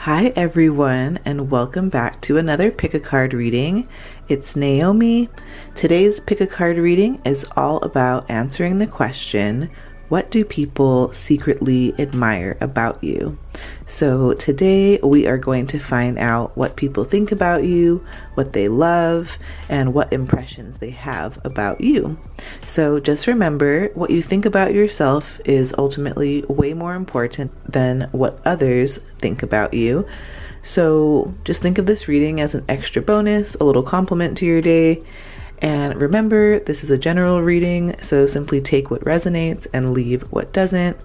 Hi everyone, and welcome back to another pick a card reading. It's Naomi. Today's pick a card reading is all about answering the question, what do people secretly admire about you? So today we are going to find out what people think about you, what they love, and what impressions they have about you. So just remember, what you think about yourself is ultimately way more important than what others think about you. So just think of this reading as an extra bonus, a little compliment to your day. And remember, this is a general reading, so simply take what resonates and leave what doesn't.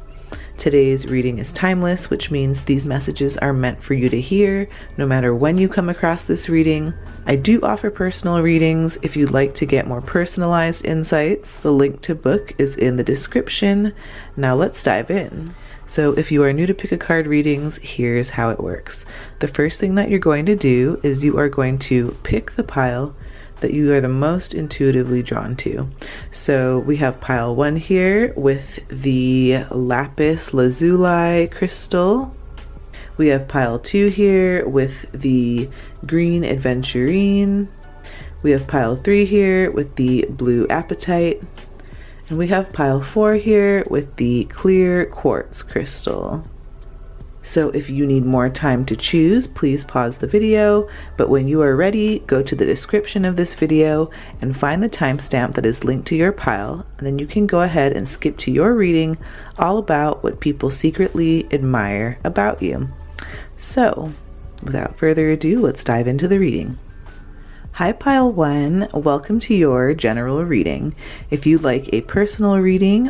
Today's reading is timeless, which means these messages are meant for you to hear no matter when you come across this reading. I do offer personal readings if you'd like to get more personalized insights. The link to book is in the description. Now let's dive in. So if you are new to pick a card readings, here's how it works. The first thing that you're going to do is you are going to pick the pile that you are the most intuitively drawn to. So we have pile 1 here with the Lapis Lazuli crystal. We have pile 2 here with the green Aventurine. We have pile 3 here with the blue Apatite. And we have pile 4 here with the clear Quartz crystal. So if you need more time to choose, please pause the video, but when you are ready, go to the description of this video and find the timestamp that is linked to your pile, and then you can go ahead and skip to your reading all about what people secretly admire about you. So without further ado, let's dive into the reading. Hi Pile 1, welcome to your general reading. If you'd like a personal reading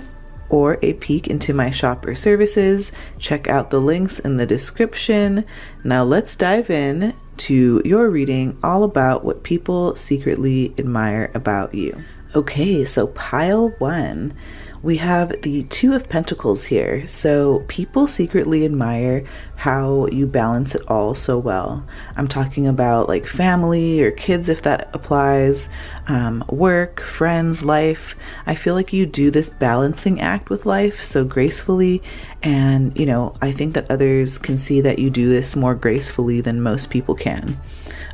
or a peek into my shop or services, check out the links in the description. Now let's dive in to your reading all about what people secretly admire about you. Okay, so pile 1, we have the 2 of Pentacles here. So people secretly admire how you balance it all so well. I'm talking about like family or kids, if that applies, work, friends, life. I feel like you do this balancing act with life so gracefully, and I think that others can see that you do this more gracefully than most people can.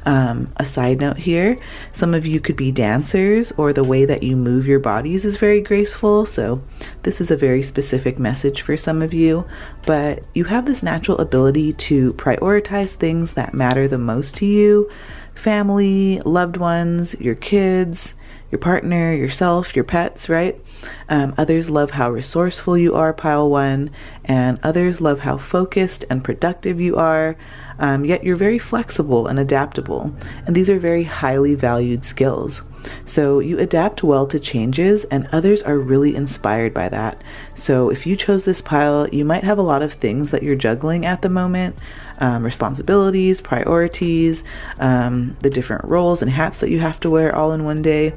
A side note here, some of you could be dancers, or the way that you move your bodies is very graceful, so this is a very specific message for some of you, but you have this natural ability to prioritize things that matter the most to you: family, loved ones, your kids, your partner, yourself, your pets, right? Others love how resourceful you are, pile 1, and others love how focused and productive you are, yet you're very flexible and adaptable, and these are very highly valued skills. So you adapt well to changes, and others are really inspired by that. So if you chose this pile, you might have a lot of things that you're juggling at the moment, responsibilities, priorities, the different roles and hats that you have to wear all in one day.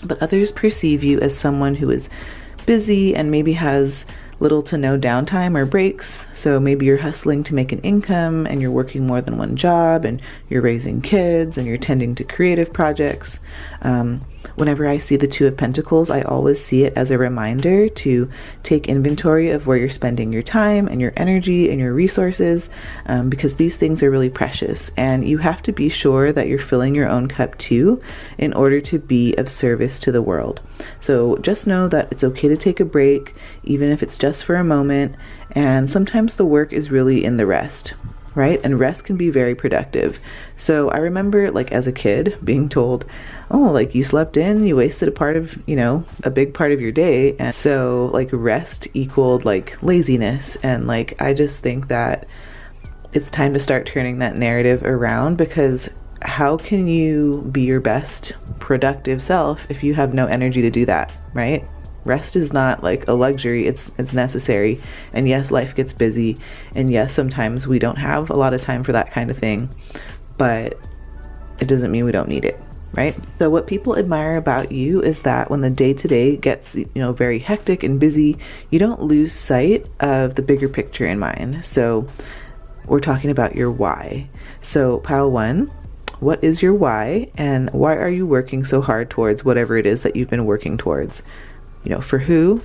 But others perceive you as someone who is busy and maybe has little to no downtime or breaks. So maybe you're hustling to make an income, and you're working more than one job, and you're raising kids, and you're tending to creative projects. Whenever I see the 2 of Pentacles, I always see it as a reminder to take inventory of where you're spending your time and your energy and your resources, because these things are really precious, and you have to be sure that you're filling your own cup too in order to be of service to the world. So just know that it's okay to take a break, even if it's just for a moment, and sometimes the work is really in the rest. Right? And rest can be very productive. So I remember, like, as a kid being told, oh, like, you slept in, you wasted a part of, a big part of your day. And so like rest equaled like laziness. And like, I just think that it's time to start turning that narrative around, because how can you be your best productive self if you have no energy to do that, right? Rest is not like a luxury, it's necessary. And yes, life gets busy, and yes, sometimes we don't have a lot of time for that kind of thing, but it doesn't mean we don't need it, right? So what people admire about you is that when the day-to-day gets, very hectic and busy, you don't lose sight of the bigger picture in mind. So we're talking about your why. So pile 1, what is your why, and why are you working so hard towards whatever it is that you've been working towards? For who,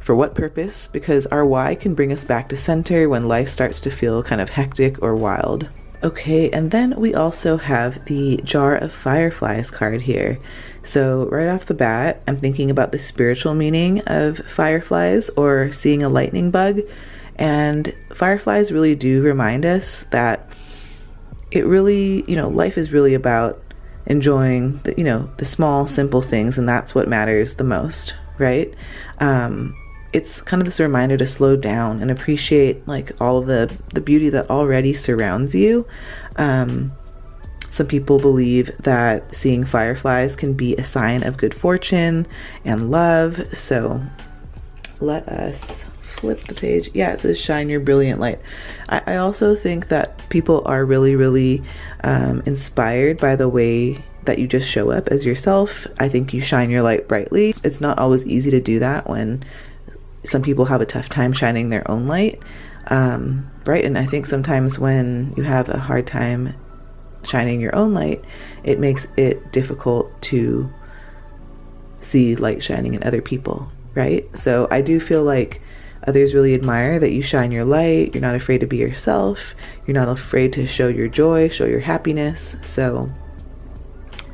For what purpose? Because our why can bring us back to center when life starts to feel kind of hectic or wild. Okay, and then we also have the Jar of Fireflies card here. So right off the bat, I'm thinking about the spiritual meaning of fireflies or seeing a lightning bug. And fireflies really do remind us that it really, life is really about enjoying the small, simple things, and that's what matters the most, right? It's kind of this reminder to slow down and appreciate like all of the beauty that already surrounds you. Some people believe that seeing fireflies can be a sign of good fortune and love. So let us flip the page. Yeah, it says shine your brilliant light. I also think that people are really, really inspired by the way that you just show up as yourself. I think you shine your light brightly. It's not always easy to do that when some people have a tough time shining their own light, right? And I think sometimes when you have a hard time shining your own light, it makes it difficult to see light shining in other people, right? So I do feel like others really admire that you shine your light. You're not afraid to be yourself. You're not afraid to show your joy, show your happiness. So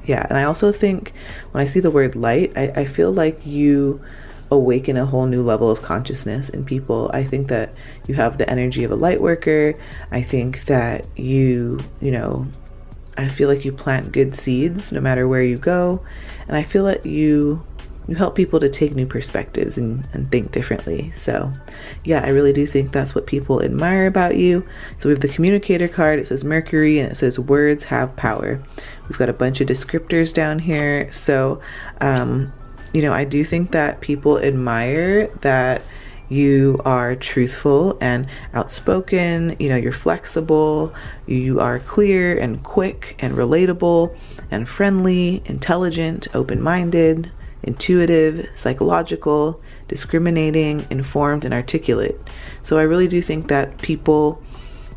yeah, and I also think when I see the word light, I feel like you awaken a whole new level of consciousness in people. I think that you have the energy of a light worker. I think that I feel like you plant good seeds no matter where you go. And I feel that you help people to take new perspectives and think differently. So yeah, I really do think that's what people admire about you. So we have the communicator card. It says Mercury and it says words have power. We've got a bunch of descriptors down here. So, I do think that people admire that you are truthful and outspoken, you're flexible, you are clear and quick and relatable and friendly, intelligent, open-minded, intuitive, psychological, discriminating, informed, and articulate. So I really do think that people,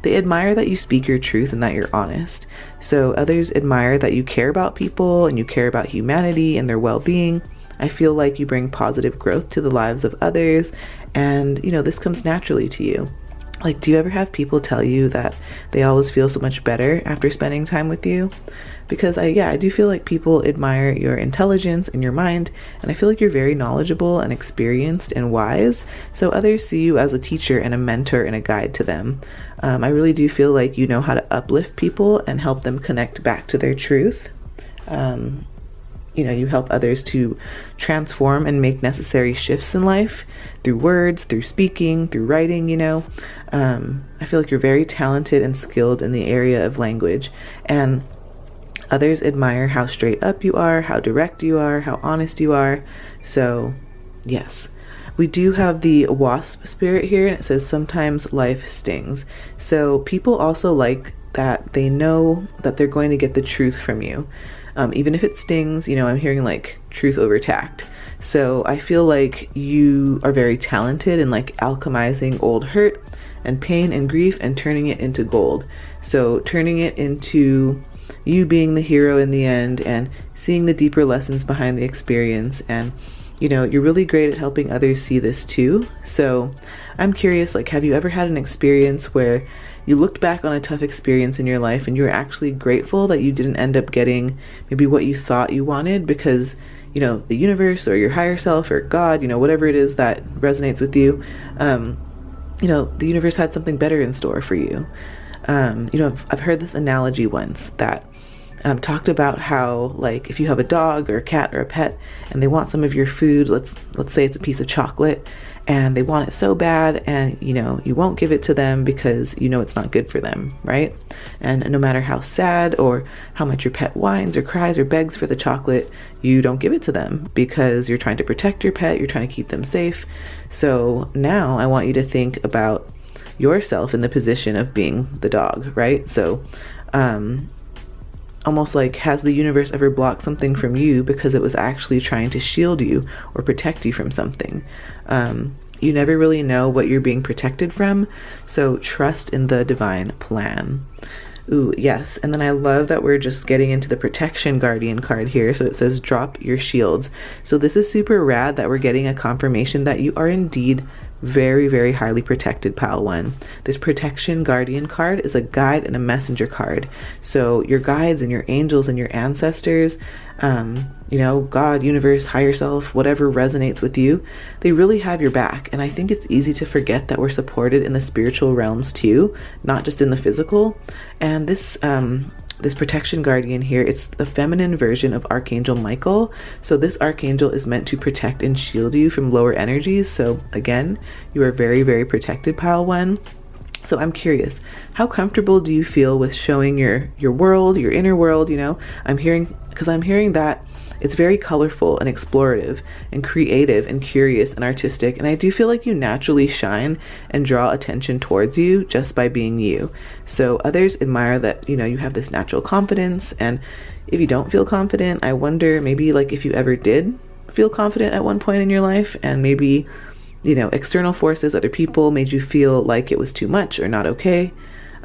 they admire that you speak your truth and that you're honest. So others admire that you care about people and you care about humanity and their well-being. I feel like you bring positive growth to the lives of others, and this comes naturally to you. Like, do you ever have people tell you that they always feel so much better after spending time with you? Because I do feel like people admire your intelligence and your mind, and I feel like you're very knowledgeable and experienced and wise, so others see you as a teacher and a mentor and a guide to them. I really do feel like you know how to uplift people and help them connect back to their truth. You help others to transform and make necessary shifts in life through words, through speaking, through writing, I feel like you're very talented and skilled in the area of language, and others admire how straight up you are, how direct you are, how honest you are. So yes, we do have the wasp spirit here, and it says sometimes life stings. So people also like that they know that they're going to get the truth from you. Even if it stings, I'm hearing like truth over tact. So I feel like you are very talented in like alchemizing old hurt and pain and grief and turning it into gold. So turning it into you being the hero in the end and seeing the deeper lessons behind the experience. And you're really great at helping others see this too. So I'm curious, like, have you ever had an experience where you looked back on a tough experience in your life and you were actually grateful that you didn't end up getting maybe what you thought you wanted because, the universe or your higher self or God, whatever it is that resonates with you, the universe had something better in store for you. I've heard this analogy once that talked about how, like, if you have a dog or a cat or a pet and they want some of your food, let's say it's a piece of chocolate, and they want it so bad, and you won't give it to them because it's not good for them, right? And no matter how sad or how much your pet whines or cries or begs for the chocolate, you don't give it to them because you're trying to protect your pet, you're trying to keep them safe. So now I want you to think about yourself in the position of being the dog, right? So almost like, has the universe ever blocked something from you because it was actually trying to shield you or protect you from something? You never really know what you're being protected from, so trust in the divine plan. Ooh, yes. And then I love that we're just getting into the protection guardian card here. So it says drop your shields. So this is super rad that we're getting a confirmation that you are indeed very, very highly protected, pile one. This protection guardian card is a guide and a messenger card. So your guides and your angels and your ancestors, God, universe, higher self, whatever resonates with you, they really have your back. And I think it's easy to forget that we're supported in the spiritual realms too, not just in the physical. And this protection guardian here, it's the feminine version of Archangel Michael. So this archangel is meant to protect and shield you from lower energies. So again, you are very, very protected, pile one. So I'm curious, how comfortable do you feel with showing your world, your inner world? I'm hearing that it's very colorful and explorative and creative and curious and artistic. And I do feel like you naturally shine and draw attention towards you just by being you. So others admire that, you have this natural confidence. And if you don't feel confident, I wonder maybe like if you ever did feel confident at one point in your life, and maybe, external forces, other people made you feel like it was too much or not okay.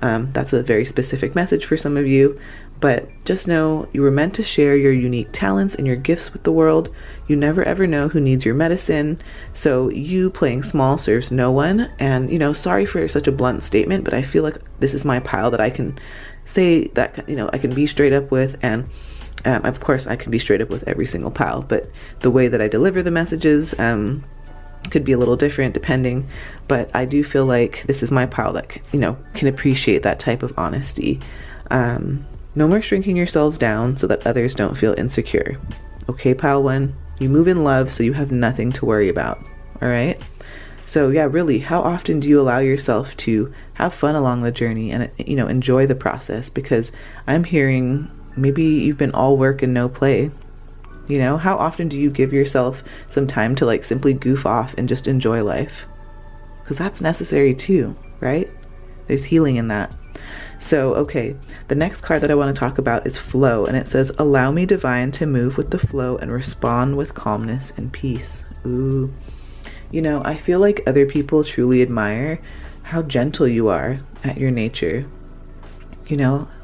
That's a very specific message for some of you. But just know you were meant to share your unique talents and your gifts with the world. You never ever know who needs your medicine. So you playing small serves no one. And, sorry for such a blunt statement, but I feel like this is my pile that I can say that, I can be straight up with. And of course, I can be straight up with every single pile. But the way that I deliver the messages could be a little different depending. But I do feel like this is my pile that, can appreciate that type of honesty. No more shrinking yourselves down so that others don't feel insecure. Okay, pile one, you move in love, so you have nothing to worry about. All right. So yeah, really, how often do you allow yourself to have fun along the journey and, enjoy the process? Because I'm hearing maybe you've been all work and no play. How often do you give yourself some time to simply goof off and just enjoy life? Because that's necessary too, right? There's healing in that. So, okay, the next card that I want to talk about is flow, and it says, allow me, divine, to move with the flow and respond with calmness and peace. Ooh, I feel like other people truly admire how gentle you are at your nature.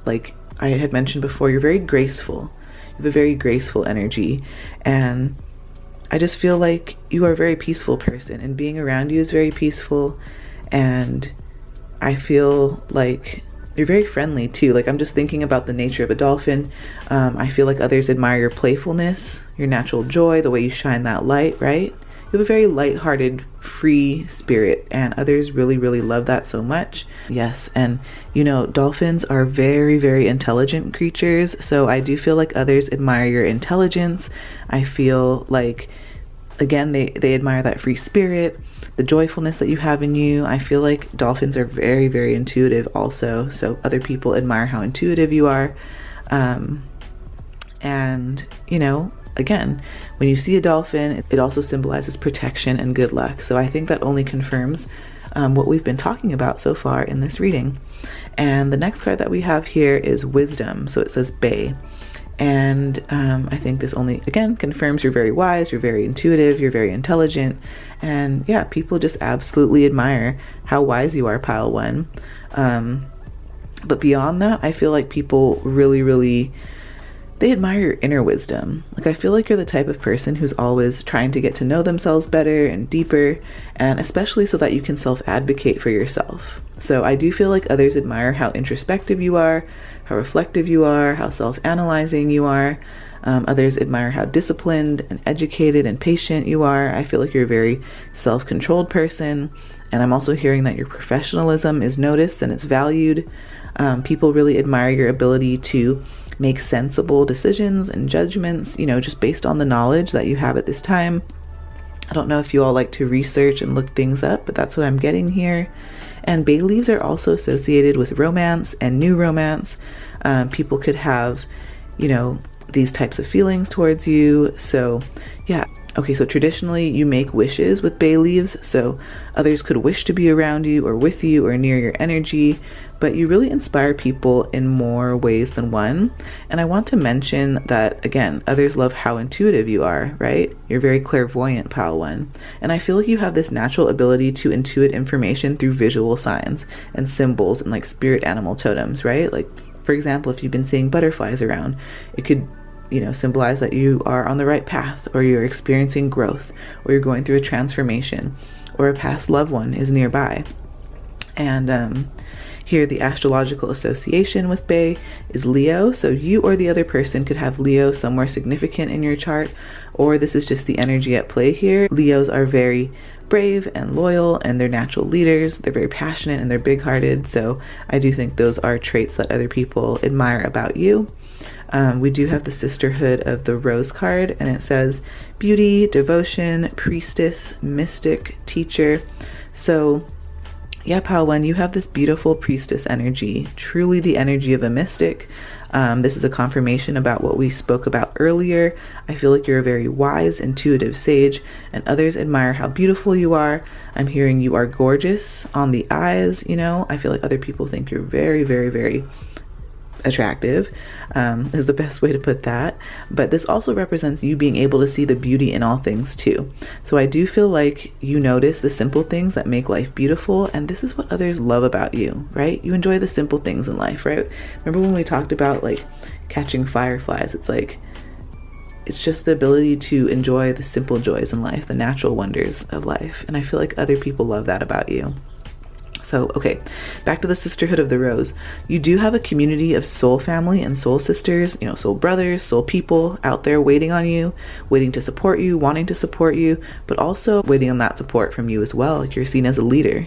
Like I had mentioned before, you're very graceful. You have a very graceful energy, and I just feel like you are a very peaceful person, and being around you is very peaceful. And I feel like you're very friendly too. I'm just thinking about the nature of a dolphin. I feel like others admire your playfulness, your natural joy, the way you shine that light, right? You have a very lighthearted, free spirit, and others really, really love that so much. Yes, and dolphins are very, very intelligent creatures, so I do feel like others admire your intelligence. I feel like, again, they admire that free spirit, the joyfulness that you have in you. I feel like dolphins are very, very intuitive also. So other people admire how intuitive you are. And, again, when you see a dolphin, it also symbolizes protection and good luck. So I think that only confirms what we've been talking about so far in this reading. And the next card that we have here is wisdom. So it says Bay. And I think this only, again, confirms you're very wise, you're very intuitive, you're very intelligent. And yeah, people just absolutely admire how wise you are, pile one. But beyond that, I feel like people really, really, they admire your inner wisdom. I feel like you're the type of person who's always trying to get to know themselves better and deeper, and especially so that you can self-advocate for yourself. So I do feel like others admire how introspective you are, how reflective you are, how self-analyzing you are. Others admire how disciplined and educated and patient you are. I feel like you're a very self-controlled person. And I'm also hearing that your professionalism is noticed and it's valued. People really admire your ability to make sensible decisions and judgments, just based on the knowledge that you have at this time. I don't know if you all like to research and look things up, but that's what I'm getting here. And bay leaves are also associated with romance and new romance. People could have, these types of feelings towards you. So yeah. Okay, so traditionally you make wishes with bay leaves, so others could wish to be around you or with you or near your energy, but you really inspire people in more ways than one. And I want to mention that, again, others love how intuitive you are, right? You're very clairvoyant, pile one. And I feel like you have this natural ability to intuit information through visual signs and symbols and spirit animal totems, right? For example, if you've been seeing butterflies around, it could, symbolize that you are on the right path, or you're experiencing growth, or you're going through a transformation, or a past loved one is nearby. And here, the astrological association with Bay is Leo. So you or the other person could have Leo somewhere significant in your chart, or this is just the energy at play here. Leos are very brave and loyal, and they're natural leaders. They're very passionate and they're big-hearted. So I do think those are traits that other people admire about you. We do have the Sisterhood of the Rose card, and it says beauty, devotion, priestess, mystic, teacher. So yeah, Pal One, you have this beautiful priestess energy, truly the energy of a mystic. This is a confirmation about what we spoke about earlier. I feel like you're a very wise, intuitive sage, and others admire how beautiful you are. I'm hearing you are gorgeous on the eyes, I feel like other people think you're very, very, very attractive, is the best way to put that. But this also represents you being able to see the beauty in all things too. So I do feel like you notice the simple things that make life beautiful, and this is what others love about you, right? You enjoy the simple things in life, right? Remember when we talked about like catching fireflies? It's just the ability to enjoy the simple joys in life, the natural wonders of life, and I feel like other people love that about you. So, okay, back to the Sisterhood of the Rose. You do have a community of soul family and soul sisters, soul brothers, soul people out there waiting on you, waiting to support you, wanting to support you, but also waiting on that support from you as well. You're seen as a leader.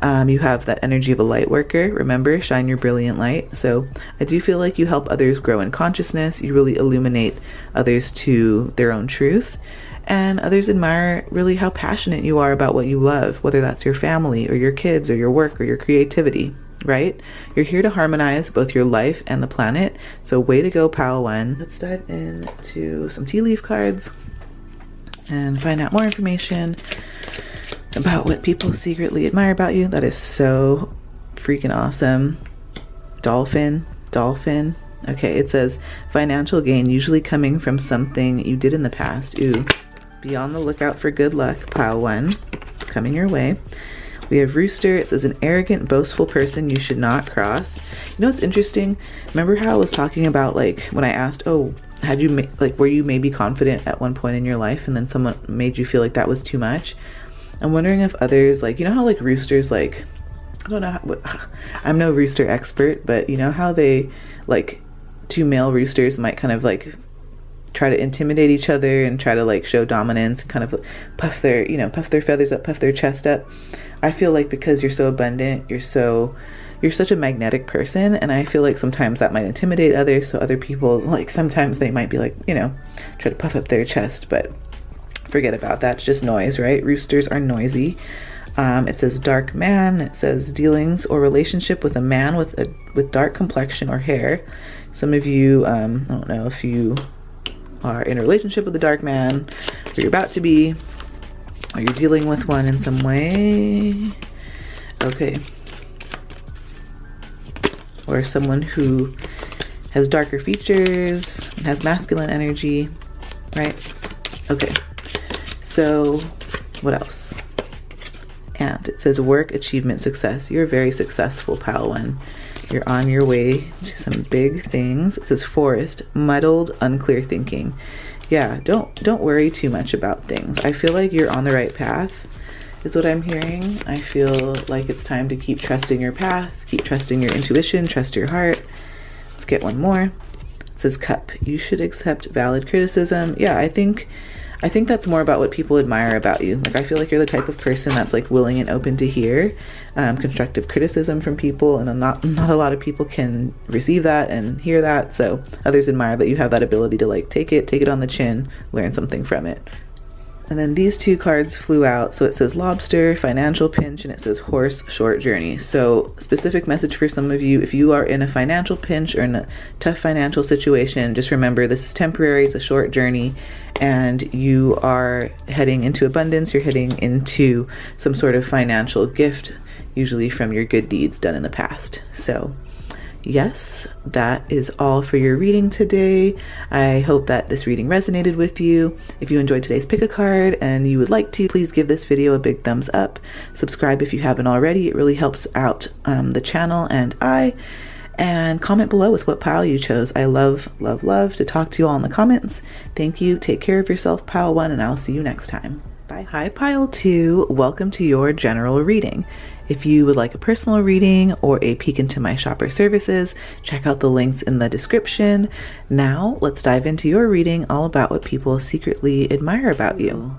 You have that energy of a light worker. Remember, shine your brilliant light. So I do feel like you help others grow in consciousness. You really illuminate others to their own truth. And others admire really how passionate you are about what you love, whether that's your family or your kids or your work or your creativity, right? You're here to harmonize both your life and the planet. So way to go, Pal One. Let's dive into some tea leaf cards and find out more information about what people secretly admire about you. That is so freaking awesome. Dolphin. Okay, it says financial gain, usually coming from something you did in the past. Ooh. Be on the lookout for good luck, Pile One. It's coming your way. We have Rooster. It says an arrogant, boastful person you should not cross. What's interesting? Remember how I was talking about when I asked, had you were you maybe confident at one point in your life, and then someone made you feel like that was too much? I'm wondering if others how roosters I don't know I'm no rooster expert, but how they two male roosters might kind of try to intimidate each other and try to show dominance and kind of puff their feathers up, puff their chest up. I feel like because you're so abundant, you're such a magnetic person, and I feel like sometimes that might intimidate others. So other people sometimes they might be try to puff up their chest, but forget about that. It's just noise, right? Roosters are noisy. It says dark man. It says dealings or relationship with a man with dark complexion or hair. Some of you, I don't know if you are in a relationship with a dark man, or you're about to be, or you're dealing with one in some way. Okay. Or someone who has darker features and has masculine energy, right? Okay. So what else? And it says work, achievement, success. You're very successful, Pal One. You're on your way to some big things. It says forest, muddled, unclear thinking. Yeah, don't worry too much about things. I feel like you're on the right path, is what I'm hearing. I feel like it's time to keep trusting your path, keep trusting your intuition, trust your heart. Let's get one more. It says cup. You should accept valid criticism. Yeah, I think that's more about what people admire about you. I feel like you're the type of person that's willing and open to hear constructive criticism from people, and not a lot of people can receive that and hear that. So others admire that you have that ability to take it on the chin, learn something from it. And then these two cards flew out. So it says lobster, financial pinch, and it says horse, short journey. So specific message for some of you, if you are in a financial pinch or in a tough financial situation, just remember this is temporary, it's a short journey, and you are heading into abundance, you're heading into some sort of financial gift, usually from your good deeds done in the past. So yes, that is all for your reading today. I hope that this reading resonated with you. If you enjoyed today's pick a card and you would like to, please give this video a big thumbs up. Subscribe if you haven't already. It really helps out the channel and I. and comment below with what pile you chose. I love, love, love to talk to you all in the comments. Thank you. Take care of yourself, pile 1, and I'll see you next time. Bye. Hi, pile 2. Welcome to your general reading. If you would like a personal reading or a peek into my shopper services, check out the links in the description. Now, let's dive into your reading all about what people secretly admire about you.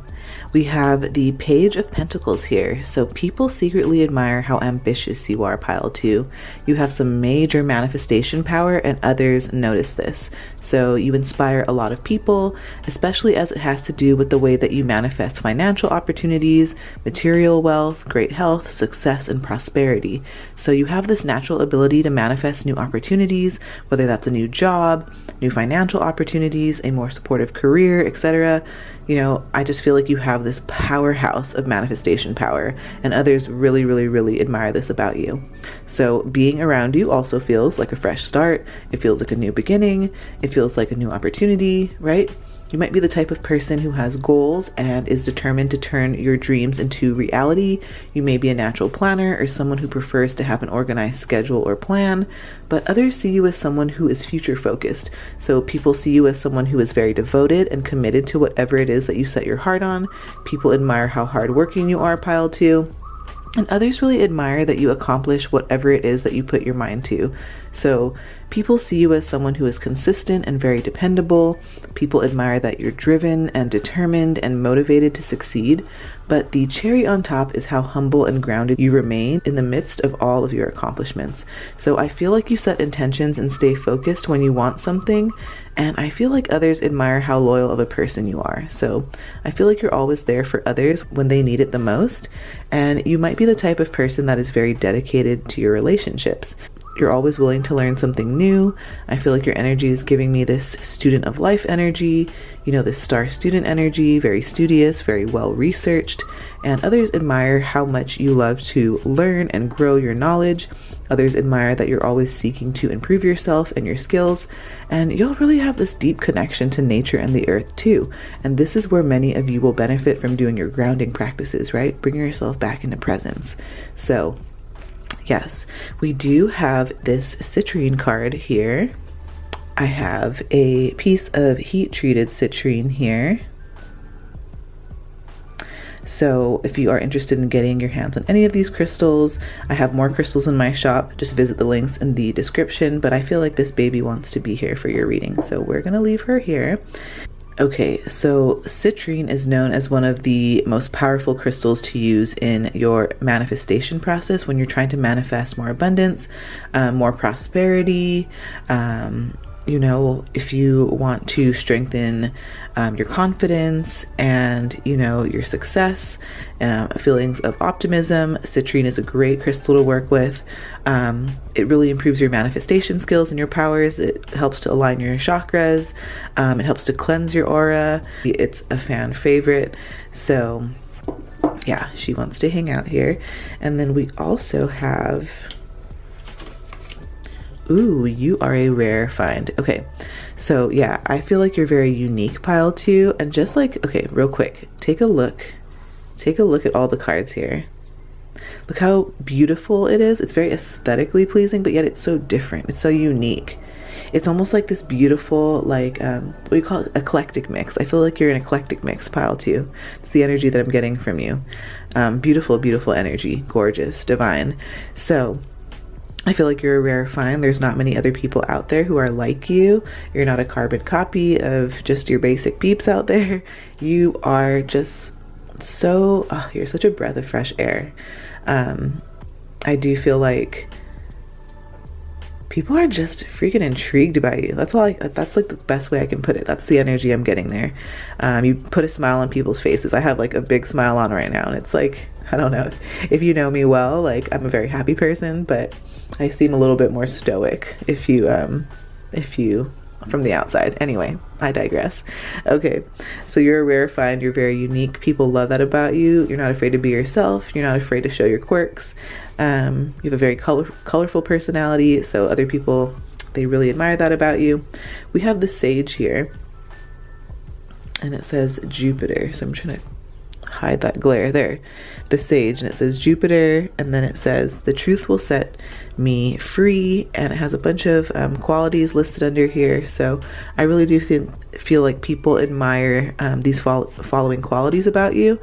We have the Page of Pentacles here. So people secretly admire how ambitious you are, pile 2. You have some major manifestation power and others notice this. So you inspire a lot of people, especially as it has to do with the way that you manifest financial opportunities, material wealth, great health, success, and prosperity. So you have this natural ability to manifest new opportunities, whether that's a new job, new financial opportunities, a more supportive career, etc. You know, I just feel like you have this powerhouse of manifestation power, and others really, really, really admire this about you. So being around you also feels like a fresh start. It feels like a new beginning. It feels like a new opportunity, right? You might be the type of person who has goals and is determined to turn your dreams into reality. You may be a natural planner or someone who prefers to have an organized schedule or plan, but others see you as someone who is future focused. So people see you as someone who is very devoted and committed to whatever it is that you set your heart on. People admire how hardworking you are, pile 2. And others really admire that you accomplish whatever it is that you put your mind to. So people see you as someone who is consistent and very dependable. People admire that you're driven and determined and motivated to succeed. But the cherry on top is how humble and grounded you remain in the midst of all of your accomplishments. So I feel like you set intentions and stay focused when you want something. And I feel like others admire how loyal of a person you are. So I feel like you're always there for others when they need it the most. And you might be the type of person that is very dedicated to your relationships. You're always willing to learn something new. I feel like your energy is giving me this student of life energy, you know, this star student energy, very studious, very well researched. And others admire how much you love to learn and grow your knowledge. Others admire that you're always seeking to improve yourself and your skills. And you'll really have this deep connection to nature and the earth too. And this is where many of you will benefit from doing your grounding practices, right? Bringing yourself back into presence. So yes, we do have this citrine card here. I have a piece of heat-treated citrine here. So if you are interested in getting your hands on any of these crystals, I have more crystals in my shop. Just visit the links in the description, but I feel like this baby wants to be here for your reading. So we're gonna leave her here. Okay, so citrine is known as one of the most powerful crystals to use in your manifestation process when you're trying to manifest more abundance, more prosperity. You know, if you want to strengthen your confidence and, you know, your success, feelings of optimism, citrine is a great crystal to work with. It really improves your manifestation skills and your powers. It helps to align your chakras. It helps to cleanse your aura. It's a fan favorite. So yeah, she wants to hang out here. And then we also have... Ooh, you are a rare find. Okay, so yeah, I feel like you're very unique, pile 2. And just like, okay, real quick, take a look at all the cards here. Look how beautiful it is. It's very aesthetically pleasing, but yet it's so different. It's so unique. It's almost like this beautiful, like, what do you call it? Eclectic mix. I feel like you're an eclectic mix, pile 2. It's the energy that I'm getting from you. Beautiful, beautiful energy. Gorgeous, divine. So I feel like you're a rare find. There's not many other people out there who are like you. You're not a carbon copy of just your basic peeps out there. You are just so, oh, you're such a breath of fresh air. I do feel like people are just freaking intrigued by you. That's like the best way I can put it. That's the energy I'm getting there. You put a smile on people's faces. I have like a big smile on right now, and it's like, I don't know if you know me well, like I'm a very happy person, but I seem a little bit more stoic if you from the outside. Anyway, I digress. Okay, so you're a rare find. You're very unique. People love that about you. You're not afraid to be yourself. You're not afraid to show your quirks. You have a very colorful personality, so other people, they really admire that about you. We have the sage here, and it says Jupiter, so I'm trying to hide that glare there. The Sage, and it says Jupiter, and then it says the truth will set me free, and it has a bunch of qualities listed under here. So I really do feel like people admire these following qualities about you.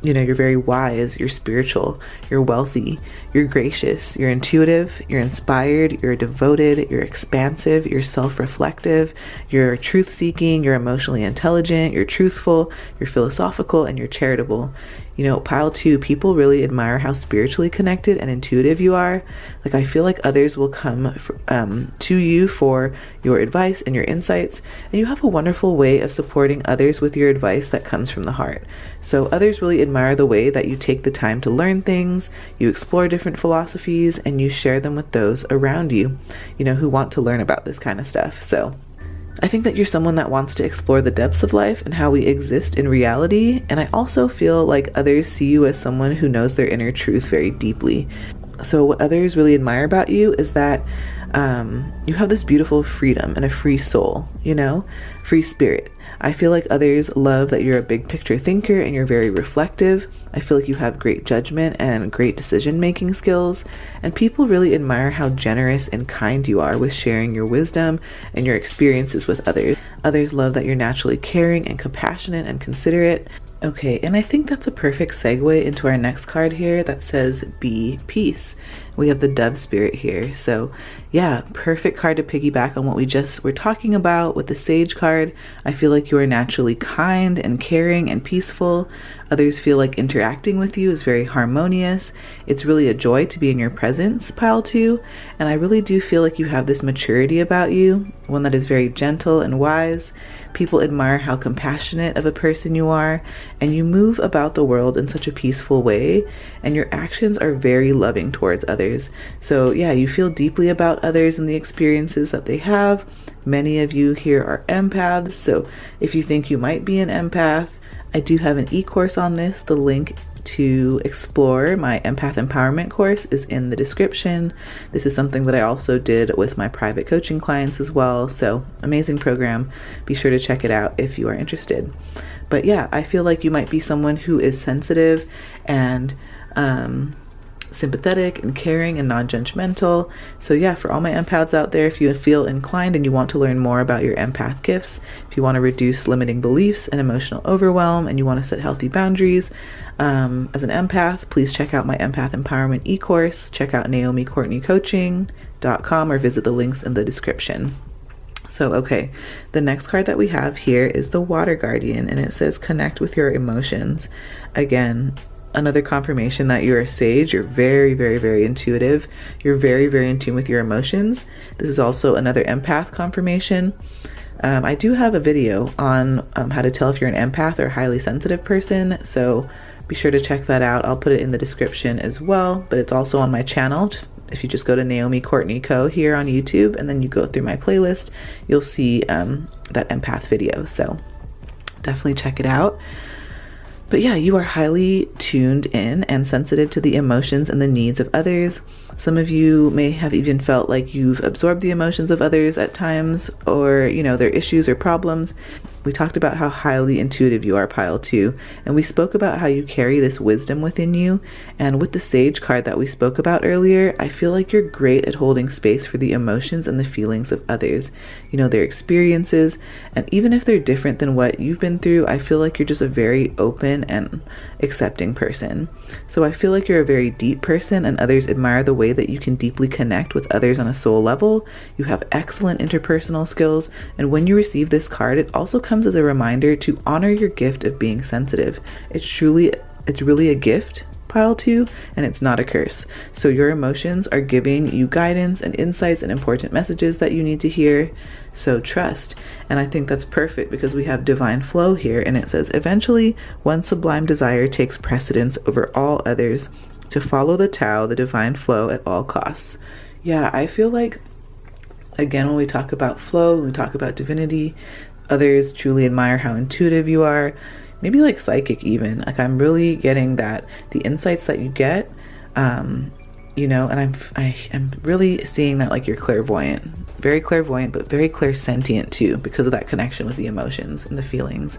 You know, you're very wise, you're spiritual, you're wealthy, you're gracious, you're intuitive, you're inspired, you're devoted, you're expansive, you're self-reflective, you're truth-seeking, you're emotionally intelligent, you're truthful, you're philosophical, and you're charitable. You know, pile 2, people really admire how spiritually connected and intuitive you are. Like, I feel like others will come to you for your advice and your insights, and you have a wonderful way of supporting others with your advice that comes from the heart. So others really admire the way that you take the time to learn things, you explore different philosophies, and you share them with those around you, you know, who want to learn about this kind of stuff. So I think that you're someone that wants to explore the depths of life and how we exist in reality, and I also feel like others see you as someone who knows their inner truth very deeply. So what others really admire about you is that you have this beautiful freedom and a free soul, you know, free spirit. I feel like others love that you're a big picture thinker and you're very reflective. I feel like you have great judgment and great decision-making skills, and people really admire how generous and kind you are with sharing your wisdom and your experiences with others. Others love that you're naturally caring and compassionate and considerate. Okay, and I think that's a perfect segue into our next card here that says Be Peace. We have the Dove Spirit here. So yeah, perfect card to piggyback on what we just were talking about with the Sage card. I feel like you are naturally kind and caring and peaceful. Others feel like interacting with you is very harmonious. It's really a joy to be in your presence, pile 2. And I really do feel like you have this maturity about you, one that is very gentle and wise. People admire how compassionate of a person you are, and you move about the world in such a peaceful way, and your actions are very loving towards others. So yeah, you feel deeply about others and the experiences that they have. Many of you here are empaths, so if you think you might be an empath, I do have an e-course on this. The link to explore my empath empowerment course is in the description. This is something that I also did with my private coaching clients as well. So amazing program. Be sure to check it out if you are interested. But yeah, I feel like you might be someone who is sensitive and sympathetic and caring and non-judgmental. So yeah, for all my empaths out there, if you feel inclined and you want to learn more about your empath gifts, if you want to reduce limiting beliefs and emotional overwhelm, and you want to set healthy boundaries as an empath, please check out my empath empowerment e-course. Check out naomicourtneycoaching.com or visit the links in the description. So okay, the next card that we have here is the Water Guardian, and it says connect with your emotions. Again, another confirmation that you're a sage. You're very, very, very intuitive. You're very, very in tune with your emotions. This is also another empath confirmation. I do have a video on how to tell if you're an empath or a highly sensitive person, so be sure to check that out. I'll put it in the description as well, but it's also on my channel. If you just go to Naomi Courtney Co. here on YouTube, and then you go through my playlist, you'll see that empath video, so definitely check it out. But yeah, you are highly tuned in and sensitive to the emotions and the needs of others. Some of you may have even felt like you've absorbed the emotions of others at times, or, you know, their issues or problems. We talked about how highly intuitive you are, pile 2, and we spoke about how you carry this wisdom within you. And with the Sage card that we spoke about earlier, I feel like you're great at holding space for the emotions and the feelings of others, you know, their experiences. And even if they're different than what you've been through, I feel like you're just a very open and accepting person. So I feel like you're a very deep person, and others admire the way that you can deeply connect with others on a soul level. You have excellent interpersonal skills, and when you receive this card, it also comes as a reminder to honor your gift of being sensitive. It's really a gift, pile 2, and it's not a curse. So your emotions are giving you guidance and insights and important messages that you need to hear. So trust. And I think that's perfect because we have divine flow here, and it says, eventually one sublime desire takes precedence over all others, to follow the Tao, the divine flow, at all costs. Yeah, I feel like, again, when we talk about flow, when we talk about divinity, others truly admire how intuitive you are, maybe like psychic even. Like, I'm really getting that the insights that you get, you know, and I'm really seeing that, like, you're clairvoyant, but very clairsentient too, because of that connection with the emotions and the feelings.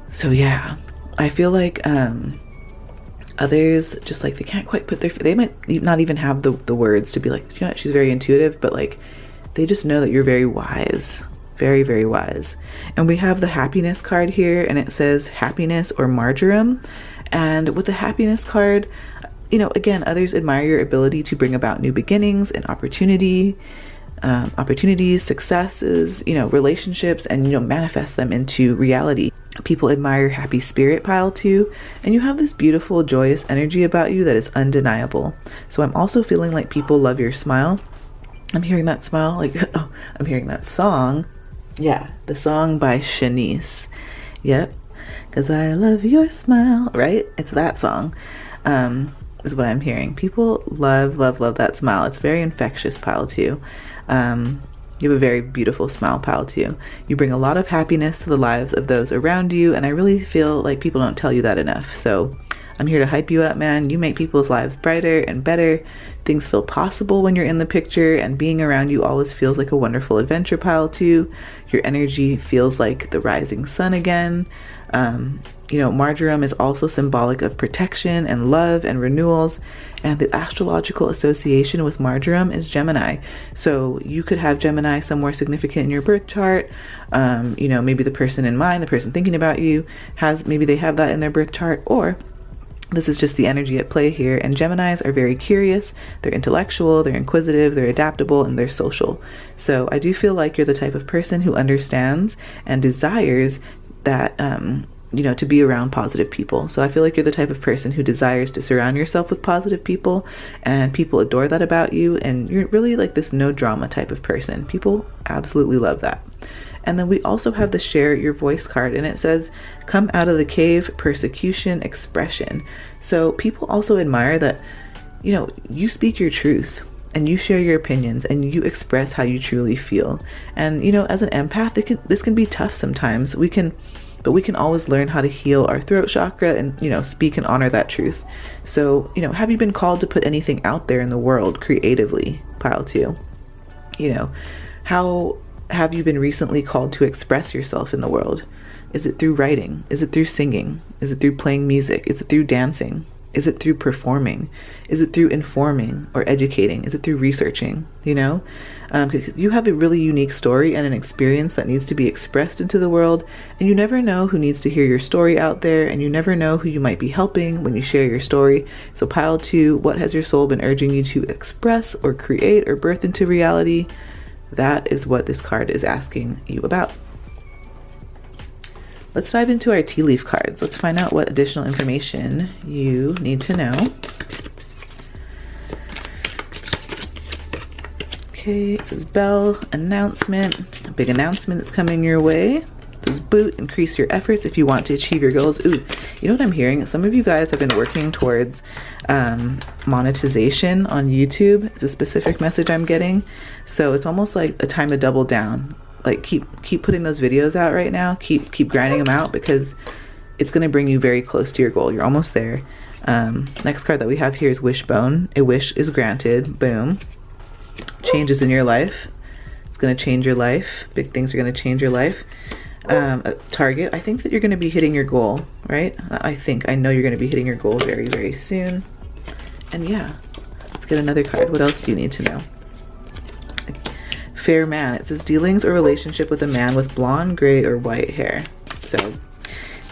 So yeah, I feel like others just like they can't quite put they might not even have the words to be like, you know what, she's very intuitive, but like they just know that you're very wise, very, very wise. And we have the happiness card here, and it says happiness or marjoram. And with the happiness card, you know, again, others admire your ability to bring about new beginnings and opportunities, successes, you know, relationships, and, you know, manifest them into reality. People admire happy spirit, pile 2, and you have this beautiful, joyous energy about you that is undeniable. So I'm also feeling like people love your smile. I'm hearing that smile, like, oh, I'm hearing that song. Yeah, the song by Shanice. Yep, because I love your smile, right? It's that song. Is what I'm hearing. People love that smile. It's very infectious, pile 2. You have a very beautiful smile, pile 2. You bring a lot of happiness to the lives of those around you, and I really feel like people don't tell you that enough. So I'm here to hype you up, man. You make people's lives brighter and better. Things feel possible when you're in the picture, and being around you always feels like a wonderful adventure, pile 2. Your energy feels like the rising sun again. You know, marjoram is also symbolic of protection and love and renewals, and the astrological association with marjoram is Gemini. So you could have Gemini somewhere significant in your birth chart. You know, maybe the person in mind, the person thinking about you, maybe they have that in their birth chart, or this is just the energy at play here. And Geminis are very curious, they're intellectual, they're inquisitive, they're adaptable, and they're social. So I do feel like you're the type of person who understands and desires that, you know, to be around positive people. So I feel like you're the type of person who desires to surround yourself with positive people, and people adore that about you. And you're really like this no drama type of person. People absolutely love that. And then we also have the share your voice card, and it says, come out of the cave, persecution, expression. So people also admire that, you know, you speak your truth and you share your opinions and you express how you truly feel. And, you know, as an empath, this can be tough sometimes. But we can always learn how to heal our throat chakra and, you know, speak and honor that truth. So, you know, have you been called to put anything out there in the world creatively, pile 2? You know, how have you been recently called to express yourself in the world? Is it through writing? Is it through singing? Is it through playing music? Is it through dancing? Is it through performing? Is it through informing or educating? Is it through researching? You know, because you have a really unique story and an experience that needs to be expressed into the world, and you never know who needs to hear your story out there, and you never know who you might be helping when you share your story. So pile 2, what has your soul been urging you to express or create or birth into reality? That is what this card is asking you about. Let's dive into our tea leaf cards. Let's find out what additional information you need to know. Okay, it says bell, announcement, a big announcement that's coming your way. It says boot, increase your efforts if you want to achieve your goals. Ooh, you know what I'm hearing? Some of you guys have been working towards monetization on YouTube. It's a specific message I'm getting. So it's almost like a time to double down. Like keep putting those videos out right now. Keep grinding them out, because it's going to bring you very close to your goal. You're almost there. Next card that we have here is wishbone. A wish is granted. Boom. Changes in your life. It's going to change your life. Big things are going to change your life. A target. I think that you're going to be hitting your goal, right? I know you're going to be hitting your goal very, very soon. And yeah, let's get another card. What else do you need to know? Fair man. It says dealings or relationship with a man with blonde, gray, or white hair. So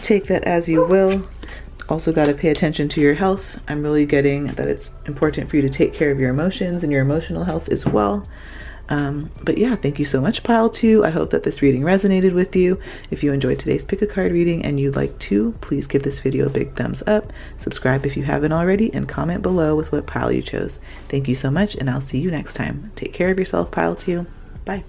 take that as you will. Also got to pay attention to your health. I'm really getting that it's important for you to take care of your emotions and your emotional health as well. But yeah, thank you so much, pile 2. I hope that this reading resonated with you. If you enjoyed today's pick a card reading and you'd like to, please give this video a big thumbs up, subscribe if you haven't already, and comment below with what pile you chose. Thank you so much, and I'll see you next time. Take care of yourself, pile 2. Bye.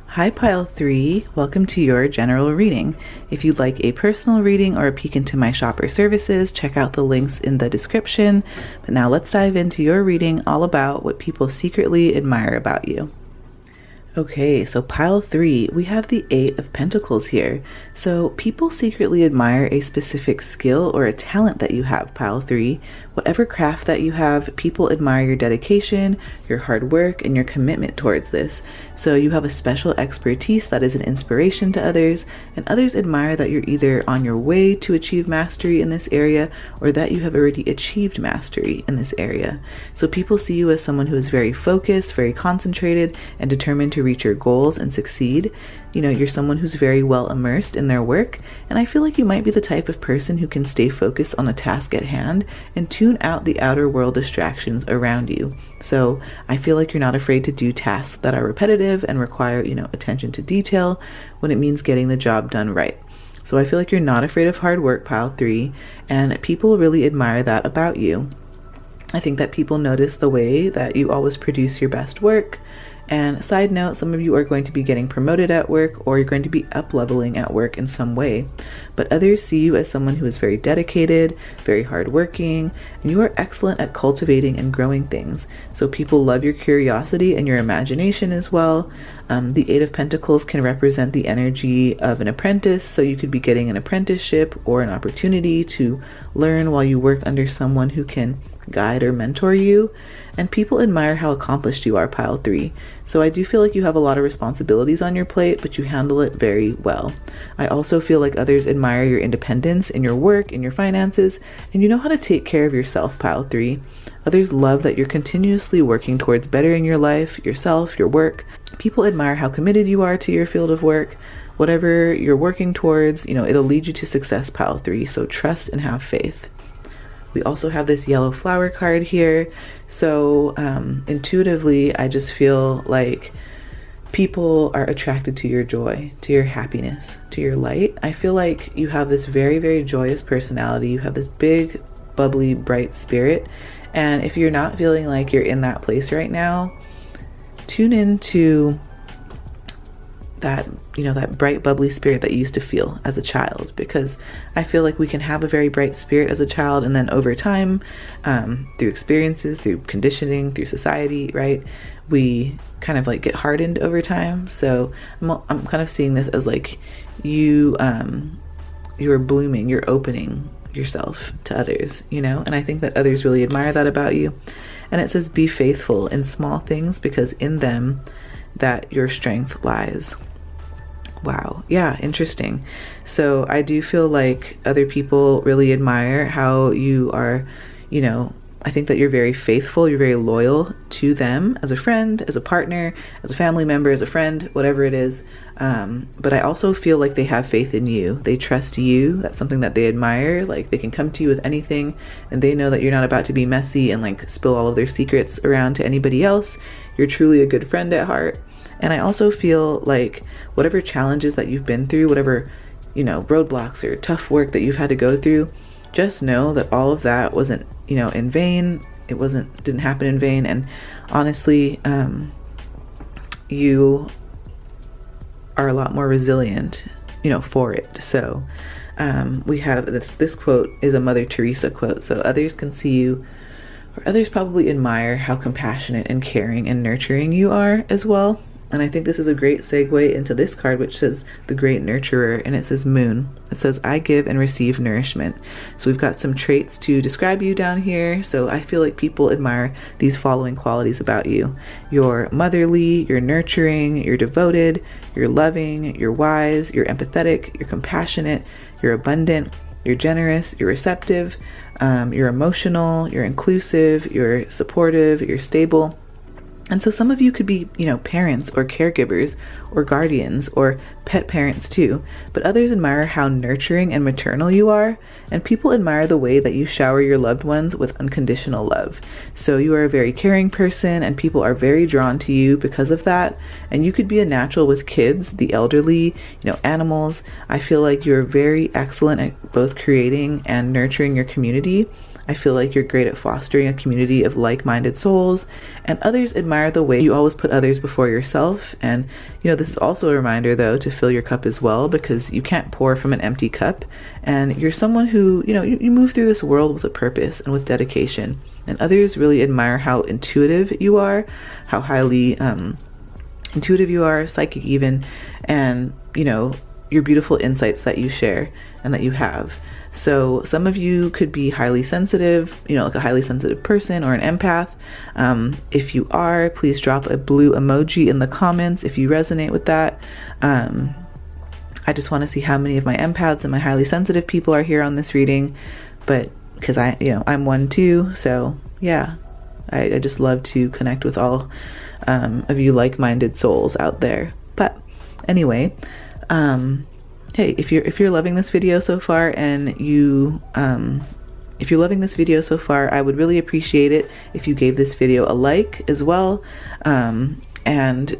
Hi pile 3, welcome to your general reading. If you'd like a personal reading or a peek into my shop or services, check out the links in the description. But now let's dive into your reading all about what people secretly admire about you. Okay, so pile 3, we have the 8 of Pentacles here. So people secretly admire a specific skill or a talent that you have, pile 3, whatever craft that you have, people admire your dedication, your hard work, and your commitment towards this. So you have a special expertise that is an inspiration to others, and others admire that you're either on your way to achieve mastery in this area or that you have already achieved mastery in this area. So people see you as someone who is very focused, very concentrated, and determined to reach your goals and succeed. You know, you're someone who's very well immersed in their work, and I feel like you might be the type of person who can stay focused on a task at hand and tune out the outer world distractions around you. So I feel like you're not afraid to do tasks that are repetitive and require, attention to detail when it means getting the job done right. So I feel like you're not afraid of hard work, pile 3, and people really admire that about you. I think that people notice the way that you always produce your best work. And side note, some of you are going to be getting promoted at work, or you're going to be up-leveling at work in some way. But others see you as someone who is very dedicated, very hardworking, and you are excellent at cultivating and growing things. So people love your curiosity and your imagination as well. The 8 of Pentacles can represent the energy of an apprentice, so you could be getting an apprenticeship or an opportunity to learn while you work under someone who can guide or mentor you. And people admire how accomplished you are, pile 3. So I do feel like you have a lot of responsibilities on your plate, but you handle it very well. I also feel like others admire your independence in your work, in your finances, and you know how to take care of yourself, pile 3. Others love that you're continuously working towards bettering your life, yourself, your work. People admire how committed you are to your field of work. Whatever you're working towards, it'll lead you to success, pile 3. So trust and have faith. We also have this yellow flower card here. So intuitively, I just feel like people are attracted to your joy, to your happiness, to your light. I feel like you have this very, very joyous personality. You have this big, bubbly, bright spirit. And if you're not feeling like you're in that place right now, tune into that, that bright, bubbly spirit that you used to feel as a child, because I feel like we can have a very bright spirit as a child, and then over time, through experiences, through conditioning, through society, right, we kind of like get hardened over time. So I'm kind of seeing this as like you're blooming, you're opening yourself to others, and I think that others really admire that about you. And it says, be faithful in small things, because in them that your strength lies. Wow. Yeah, interesting. So I do feel like other people really admire how you are, I think that you're very faithful, you're very loyal to them as a friend, as a partner, as a family member, as a friend, whatever it is. But I also feel like they have faith in you. They trust you. That's something that they admire. Like, they can come to you with anything, and they know that you're not about to be messy and like spill all of their secrets around to anybody else. You're truly a good friend at heart. And I also feel like whatever challenges that you've been through, whatever, roadblocks or tough work that you've had to go through, just know that all of that wasn't, in vain. It didn't happen in vain. And honestly, you are a lot more resilient, for it. So we have this quote is a Mother Teresa quote. So others can see you, or others probably admire how compassionate and caring and nurturing you are as well. And I think this is a great segue into this card, which says the Great Nurturer, and it says Moon. It says, I give and receive nourishment. So we've got some traits to describe you down here. So I feel like people admire these following qualities about you. You're motherly, you're nurturing, you're devoted, you're loving, you're wise, you're empathetic, you're compassionate, you're abundant, you're generous, you're receptive, you're emotional, you're inclusive, you're supportive, you're stable. And so some of you could be, parents or caregivers or guardians or pet parents too, but others admire how nurturing and maternal you are, and people admire the way that you shower your loved ones with unconditional love. So you are a very caring person, and people are very drawn to you because of that. And you could be a natural with kids, the elderly, animals. I feel like you're very excellent at both creating and nurturing your community. I feel like you're great at fostering a community of like-minded souls, and others admire the way you always put others before yourself. And, this is also a reminder, though, to fill your cup as well, because you can't pour from an empty cup. And you're someone who, you move through this world with a purpose and with dedication. And others really admire how intuitive you are, how highly intuitive you are, psychic even, and, your beautiful insights that you share and that you have. So some of you could be highly sensitive, like a highly sensitive person or an empath. If you are, please drop a blue emoji in the comments if you resonate with that. I just want to see how many of my empaths and my highly sensitive people are here on this reading, but because I'm one too. So yeah, I just love to connect with all of you like-minded souls out there. But anyway, hey, if you're loving this video so far, and if you're loving this video so far, I would really appreciate it if you gave this video a like as well, and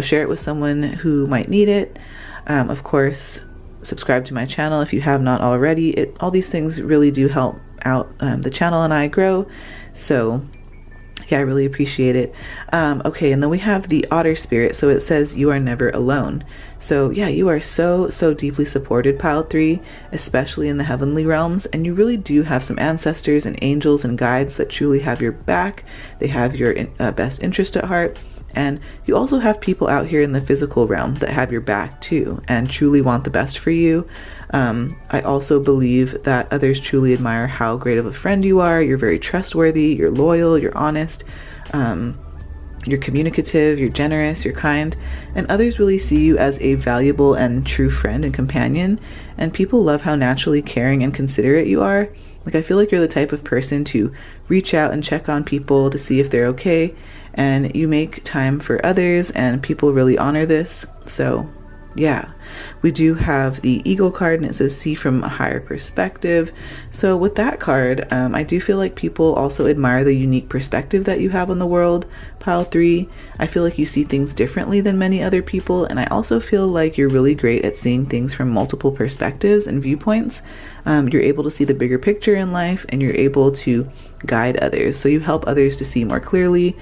share it with someone who might need it. Of course, subscribe to my channel if you have not already. All these things really do help out the channel and I grow. So yeah, I really appreciate it. Okay, and then we have the Otter Spirit. So it says you are never alone. So yeah, you are so deeply supported, Pile 3, especially in the heavenly realms. And you really do have some ancestors and angels and guides that truly have your back. They have your best interest at heart. And you also have people out here in the physical realm that have your back too and truly want the best for you. I also believe that others truly admire how great of a friend you are. You're very trustworthy, you're loyal, you're honest, you're communicative, you're generous, you're kind, and others really see you as a valuable and true friend and companion. And people love how naturally caring and considerate you are. Like, I feel like you're the type of person to reach out and check on people to see if they're okay, and you make time for others, and people really honor this. So yeah, we do have the Eagle card, and it says see from a higher perspective. So with that card, I do feel like people also admire the unique perspective that you have on the world, Pile 3. I feel like you see things differently than many other people, and I also feel like you're really great at seeing things from multiple perspectives and viewpoints. You're able to see the bigger picture in life, and you're able to guide others. So you help others to see more clearly.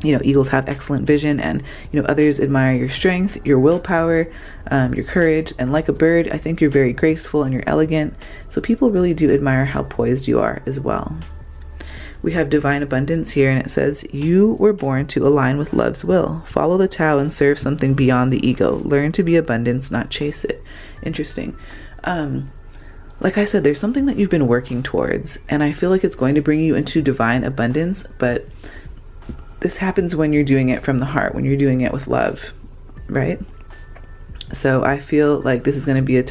Eagles have excellent vision, and others admire your strength, your willpower, your courage, and like a bird, I think you're very graceful and you're elegant. So people really do admire how poised you are as well. We have divine abundance here, and it says you were born to align with love's will. Follow the Tao and serve something beyond the ego. Learn to be abundance, not chase it. Interesting. Like I said, there's something that you've been working towards, and I feel like it's going to bring you into divine abundance, but this happens when you're doing it from the heart, when you're doing it with love, right? So I feel like this is going to be a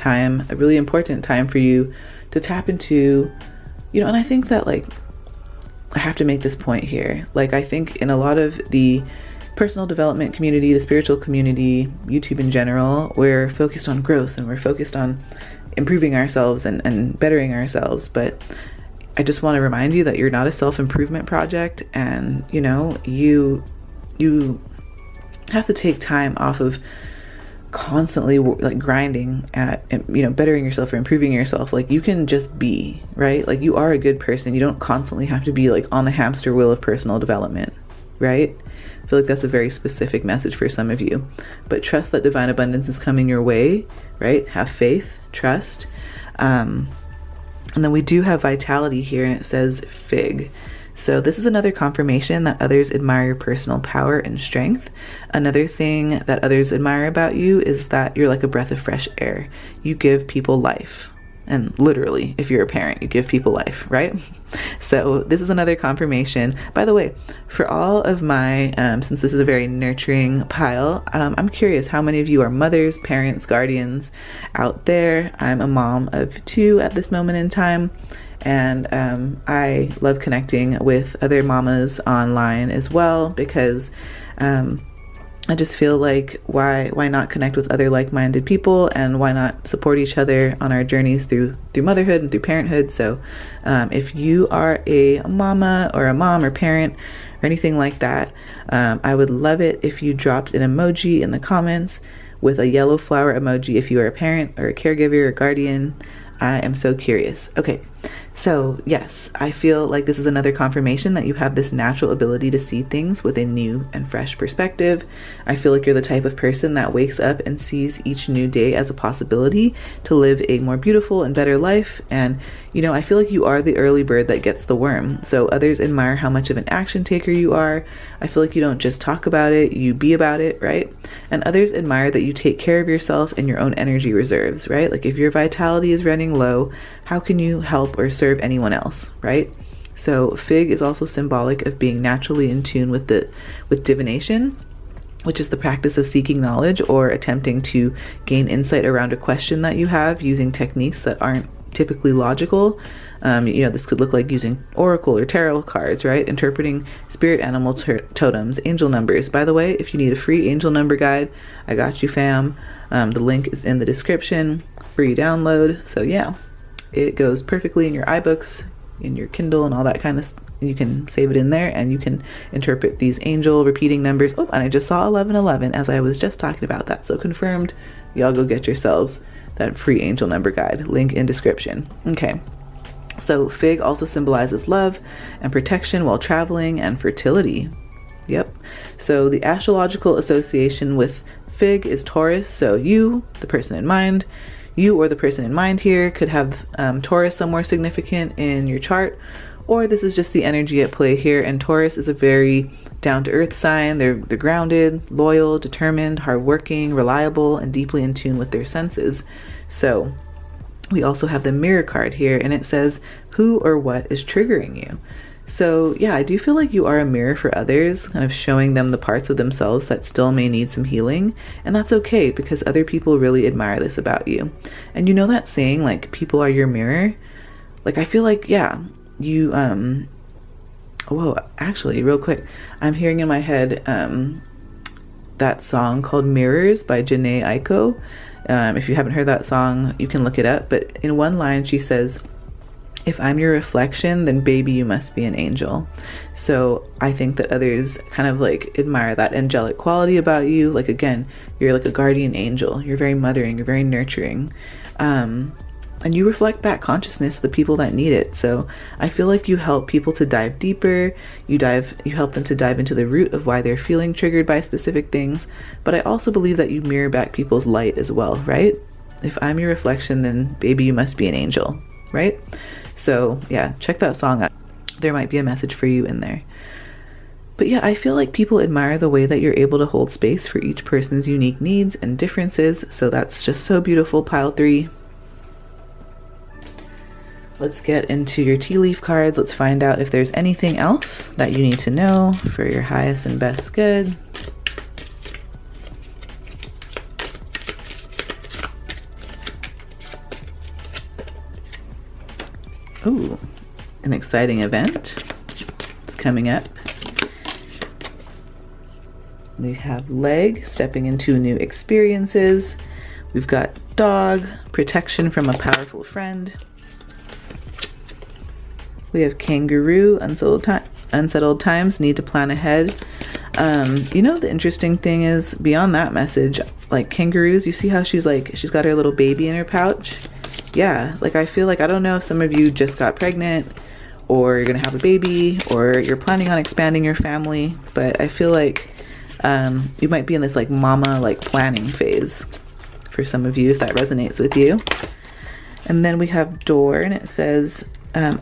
really important time for you to tap into, and I think that, like, I have to make this point here. Like, I think in a lot of the personal development community, the spiritual community, YouTube in general, we're focused on growth and we're focused on improving ourselves and bettering ourselves. But I just want to remind you that you're not a self-improvement project, and you have to take time off of constantly like grinding at bettering yourself or improving yourself. Like, you can just be, right? Like, you are a good person. You don't constantly have to be like on the hamster wheel of personal development, right? I feel like that's a very specific message for some of you, but trust that divine abundance is coming your way, right? Have faith, trust. And then we do have vitality here, and it says fig. So this is another confirmation that others admire your personal power and strength. Another thing that others admire about you is that you're like a breath of fresh air. You give people life. And literally, if you're a parent, you give people life, right? So this is another confirmation. By the way, for all of my, since this is a very nurturing pile, I'm curious how many of you are mothers, parents, guardians out there. I'm a mom of 2 at this moment in time. And I love connecting with other mamas online as well, because I just feel like why not connect with other like-minded people, and why not support each other on our journeys through motherhood and through parenthood. So if you are a mama or a mom or parent or anything like that, I would love it if you dropped an emoji in the comments with a yellow flower emoji if you are a parent or a caregiver or guardian. I am so curious. Okay, So yes, I feel like this is another confirmation that you have this natural ability to see things with a new and fresh perspective. I feel like you're the type of person that wakes up and sees each new day as a possibility to live a more beautiful and better life. And you know, I feel like you are the early bird that gets the worm. So others admire how much of an action taker you are. I feel like you don't just talk about it, you be about it, right? And others admire that you take care of yourself and your own energy reserves, right? Like if your vitality is running low, how can you help or serve anyone else, right? So fig is also symbolic of being naturally in tune with divination, which is the practice of seeking knowledge or attempting to gain insight around a question that you have using techniques that aren't typically logical. You know, this could look like using oracle or tarot cards, right? Interpreting spirit animal totems, angel numbers. By the way, if you need a free angel number guide, I got you, fam. The link is in the description, free download. So yeah, it goes perfectly in your iBooks, in your Kindle, and all that kind of. You can save it in there, and you can interpret these angel repeating numbers. Oh, and I just saw 1111 as I was just talking about that. So confirmed. Y'all go get yourselves that free angel number guide. Link in description. Okay. So fig also symbolizes love and protection while traveling and fertility. Yep. So the astrological association with fig is Taurus. So you, the person in mind, you or the person in mind here could have Taurus somewhere significant in your chart, or this is just the energy at play here. And Taurus is a very down-to-earth sign. They're grounded, loyal, determined, hardworking, reliable, and deeply in tune with their senses. So we also have the mirror card here, and it says who or what is triggering you. So yeah, I do feel like you are a mirror for others, kind of showing them the parts of themselves that still may need some healing. And that's okay, because other people really admire this about you. And you know that saying, like, people are your mirror? Like, I feel like, yeah, you, whoa, actually, real quick, I'm hearing in my head that song called Mirrors by Janae Aiko. If you haven't heard that song, you can look it up. But in one line, she says, "If I'm your reflection, then baby, you must be an angel." So I think that others kind of like admire that angelic quality about you. Like, again, you're like a guardian angel. You're very mothering. You're very nurturing. And you reflect back consciousness to the people that need it. So I feel like you help people to dive deeper. You help them to dive into the root of why they're feeling triggered by specific things. But I also believe that you mirror back people's light as well, right? If I'm your reflection, then baby, you must be an angel, right? So yeah, check that song out. There might be a message for you in there. But yeah, I feel like people admire the way that you're able to hold space for each person's unique needs and differences. So that's just so beautiful, pile 3. Let's get into your tea leaf cards. Let's find out if there's anything else that you need to know for your highest and best good. Ooh, an exciting event is coming up. We have leg, stepping into new experiences. We've got dog, protection from a powerful friend. We have kangaroo, unsettled times, need to plan ahead. You know, the interesting thing is, beyond that message, like kangaroos, you see how she's got her little baby in her pouch? Yeah, like I feel like, I don't know if some of you just got pregnant, or you're gonna have a baby, or you're planning on expanding your family, but I feel like you might be in this like mama like planning phase for some of you, if that resonates with you. And then we have door, and it says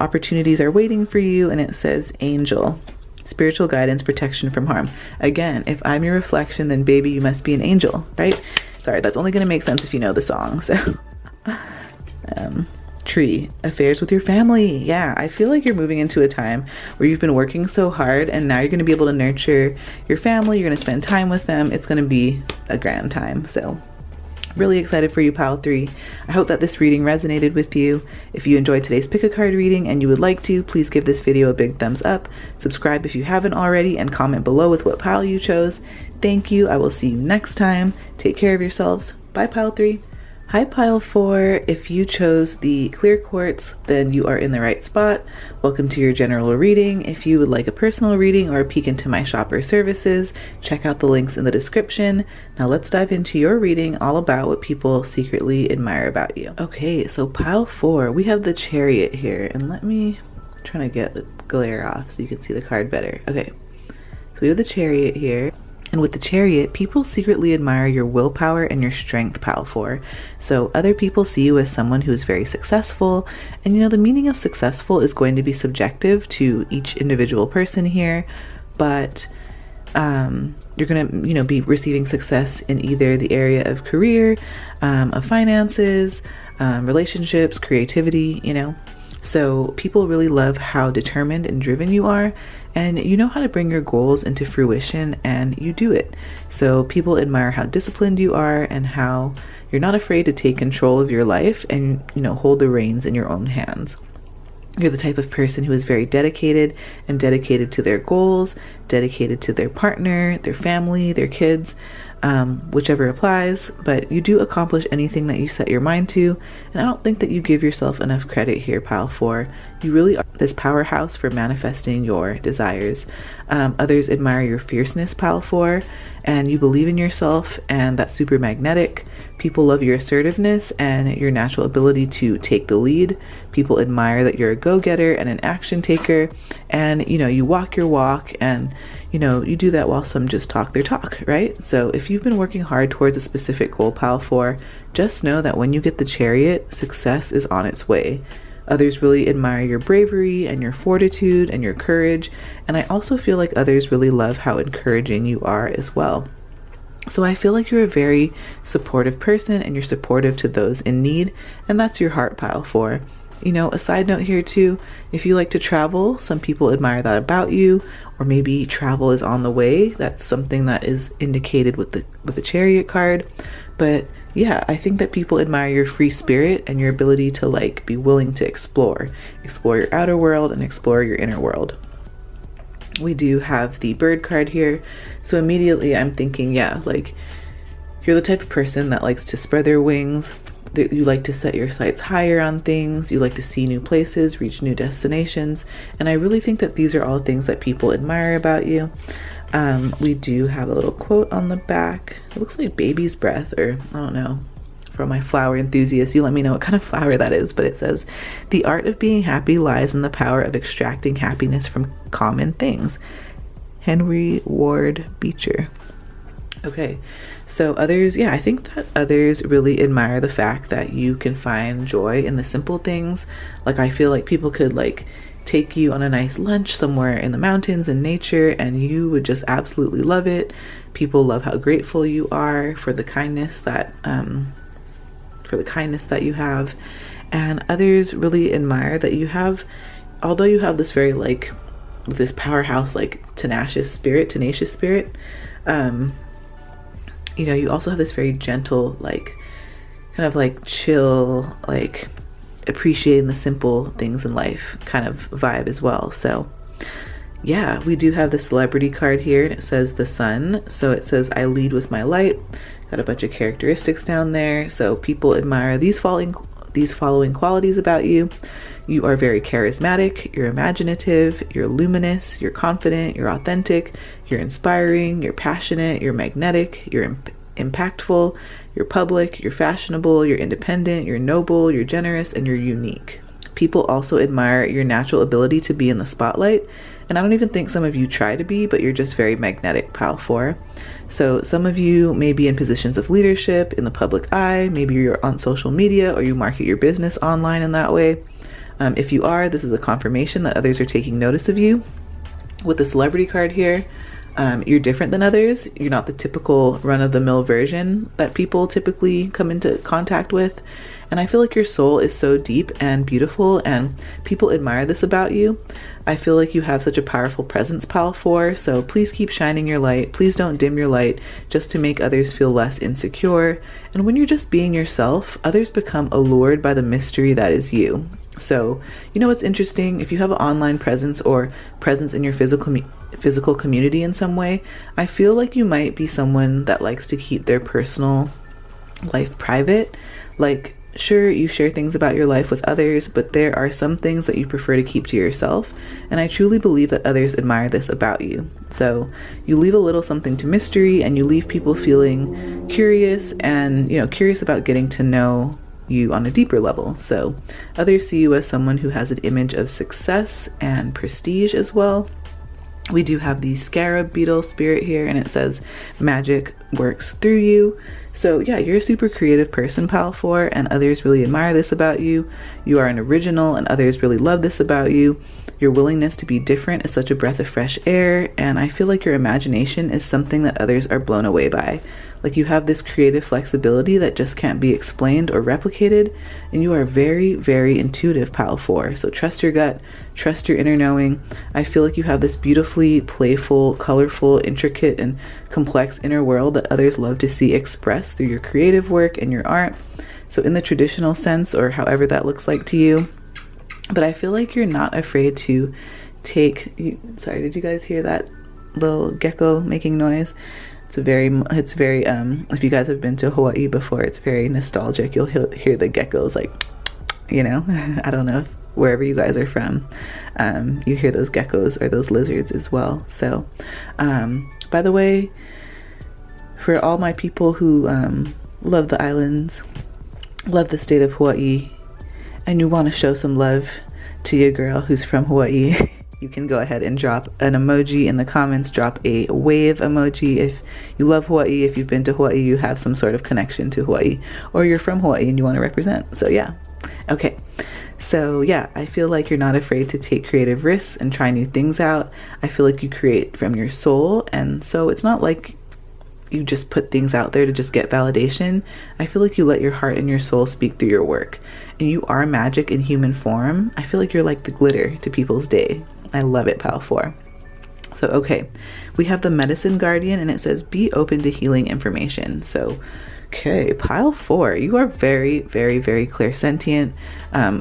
opportunities are waiting for you, and it says angel, spiritual guidance, protection from harm. Again, if I'm your reflection, then baby, you must be an angel, right? Sorry, that's only going to make sense if you know the song. So tree, affairs with your family. Yeah, I feel like you're moving into a time where you've been working so hard, and now you're going to be able to nurture your family. You're going to spend time with them. It's going to be a grand time. So really excited for you, pile 3. I hope that this reading resonated with you. If you enjoyed today's pick a card reading and you would like to, please give this video a big thumbs up, subscribe if you haven't already, and comment below with what pile you chose. Thank you. I will see you next time. Take care of yourselves. Bye, pile 3. Hi Pile 4, if you chose the clear quartz, then you are in the right spot. Welcome to your general reading. If you would like a personal reading or a peek into my shopper services, check out the links in the description. Now let's dive into your reading all about what people secretly admire about you. Okay, so Pile 4, we have the Chariot here, and let me try to get the glare off so you can see the card better. Okay, so we have the Chariot here. And with the Chariot, people secretly admire your willpower and your strength, Pile 4. So other people see you as someone who's very successful. And the meaning of successful is going to be subjective to each individual person here. But you're going to, be receiving success in either the area of career, of finances, relationships, creativity, So people really love how determined and driven you are, and you know how to bring your goals into fruition, and you do it. So people admire how disciplined you are and how you're not afraid to take control of your life and, hold the reins in your own hands. You're the type of person who is very dedicated to their goals, dedicated to their partner, their family, their kids, whichever applies, but you do accomplish anything that you set your mind to, and I don't think that you give yourself enough credit here, Pile 4. You really are this powerhouse for manifesting your desires. Others admire your fierceness, Pile 4, and you believe in yourself, and that's super magnetic. People love your assertiveness and your natural ability to take the lead. People admire that you're a go-getter and an action taker, and you walk your walk, and you do that while some just talk their talk, right? So if you've been working hard towards a specific goal, Pile 4, just know that when you get the Chariot, success is on its way. Others really admire your bravery and your fortitude and your courage, and I also feel like others really love how encouraging you are as well. So I feel like you're a very supportive person, and you're supportive to those in need, and that's your heart, Pile 4. A side note here too, if you like to travel, some people admire that about you, or maybe travel is on the way. That's something that is indicated with the Chariot card. But yeah, I think that people admire your free spirit and your ability to be willing to explore your outer world and explore your inner world. We do have the bird card here. So immediately I'm thinking, you're the type of person that likes to spread their wings. You like to set your sights higher on things. You like to see new places, reach new destinations. And I really think that these are all things that people admire about you. We do have a little quote on the back. It looks like baby's breath, or I don't know. For my flower enthusiasts, you let me know what kind of flower that is, but it says, "The art of being happy lies in the power of extracting happiness from common things." Henry Ward Beecher. Okay, so others, I think that others really admire the fact that you can find joy in the simple things. I feel like people could take you on a nice lunch somewhere in the mountains in nature, and you would just absolutely love it. People love how grateful you are for the kindness that you have, and others really admire that you have, although you have this very this powerhouse tenacious spirit, you also have this very gentle, chill, appreciating the simple things in life kind of vibe as well. So yeah, we do have the celebrity card here, and it says the sun. So it says, "I lead with my light." Got a bunch of characteristics down there. So people admire these following qualities about you. You are very charismatic, you're imaginative, you're luminous, you're confident, you're authentic, you're inspiring, you're passionate, you're magnetic, you're impactful, you're public, you're fashionable, you're independent, you're noble, you're generous, and you're unique. People also admire your natural ability to be in the spotlight, and I don't even think some of you try to be, but you're just very magnetic, Pile 4. So some of you may be in positions of leadership in the public eye, maybe you're on social media, or you market your business online in that way. If you are, this is a confirmation that others are taking notice of you. With the celebrity card here, you're different than others. You're not the typical run-of-the-mill version that people typically come into contact with. And I feel like your soul is so deep and beautiful, and people admire this about you. I feel like you have such a powerful presence, Pile 4, so please keep shining your light. Please don't dim your light just to make others feel less insecure. And when you're just being yourself, others become allured by the mystery that is you. So, what's interesting? If you have an online presence or presence in your physical community in some way, I feel like you might be someone that likes to keep their personal life private. Like, sure, you share things about your life with others, but there are some things that you prefer to keep to yourself. And I truly believe that others admire this about you. So you leave a little something to mystery, and you leave people feeling curious and, curious about getting to know you on a deeper level. So others see you as someone who has an image of success and prestige as well. We do have the scarab beetle spirit here, and it says magic works through you. So yeah, you're a super creative person, Pile 4, and others really admire this about you. You are an original, and others really love this about you. Your willingness to be different is such a breath of fresh air, and I feel like your imagination is something that others are blown away by. Like, you have this creative flexibility that just can't be explained or replicated, and you are very, very intuitive, Pile 4. So trust your gut, trust your inner knowing. I feel like you have this beautifully playful, colorful, intricate, and complex inner world that others love to see expressed through your creative work and your art. So in the traditional sense, or however that looks like to you, but I feel like you're not afraid to sorry, did you guys hear that little gecko making noise? It's very, if you guys have been to Hawaii before, it's very nostalgic. You'll hear the geckos, like, I don't know if wherever you guys are from, you hear those geckos or those lizards as well. So, by the way, for all my people who love the islands, love the state of Hawaii, and you want to show some love to your girl who's from Hawaii, you can go ahead and drop an emoji in the comments. Drop a wave emoji if you love Hawaii. If you've been to Hawaii, you have some sort of connection to Hawaii, or you're from Hawaii and you want to represent. So yeah. Okay. So yeah, I feel like you're not afraid to take creative risks and try new things out. I feel like you create from your soul, and so it's not like you just put things out there to just get validation. I feel like you let your heart and your soul speak through your work, and you are magic in human form. I feel like you're like the glitter to people's day. I love it, Pile 4. So, okay, we have the Medicine Guardian, and it says, be open to healing information. So, okay, Pile 4, you are very, very, very clairsentient,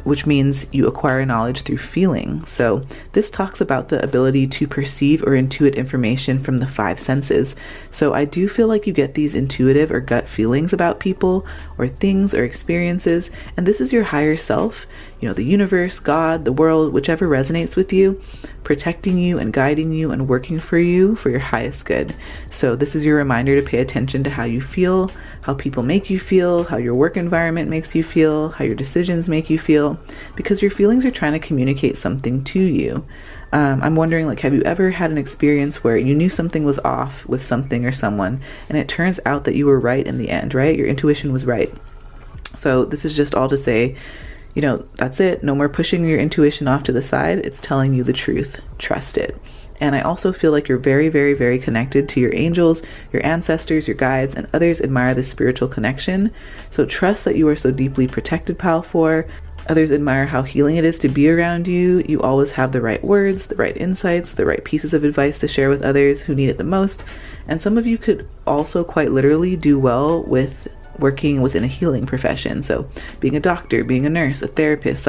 which means you acquire knowledge through feeling. So this talks about the ability to perceive or intuit information from the 5 senses. So I do feel like you get these intuitive or gut feelings about people or things or experiences, and this is your higher self, the universe, God, the world, whichever resonates with you, protecting you and guiding you and working for you for your highest good. So this is your reminder to pay attention to how you feel, how people make you feel, how your work environment makes you feel, how your decisions make you feel, because your feelings are trying to communicate something to you. I'm wondering, have you ever had an experience where you knew something was off with something or someone, and it turns out that you were right in the end, right? Your intuition was right. So this is just all to say, that's it. No more pushing your intuition off to the side. It's telling you the truth. Trust it. And I also feel like you're very, very, very connected to your angels, your ancestors, your guides, and others admire this spiritual connection. So trust that you are so deeply protected, Pile 4. Others admire how healing it is to be around you. You always have the right words, the right insights, the right pieces of advice to share with others who need it the most. And some of you could also quite literally do well with working within a healing profession. So being a doctor, being a nurse, a therapist,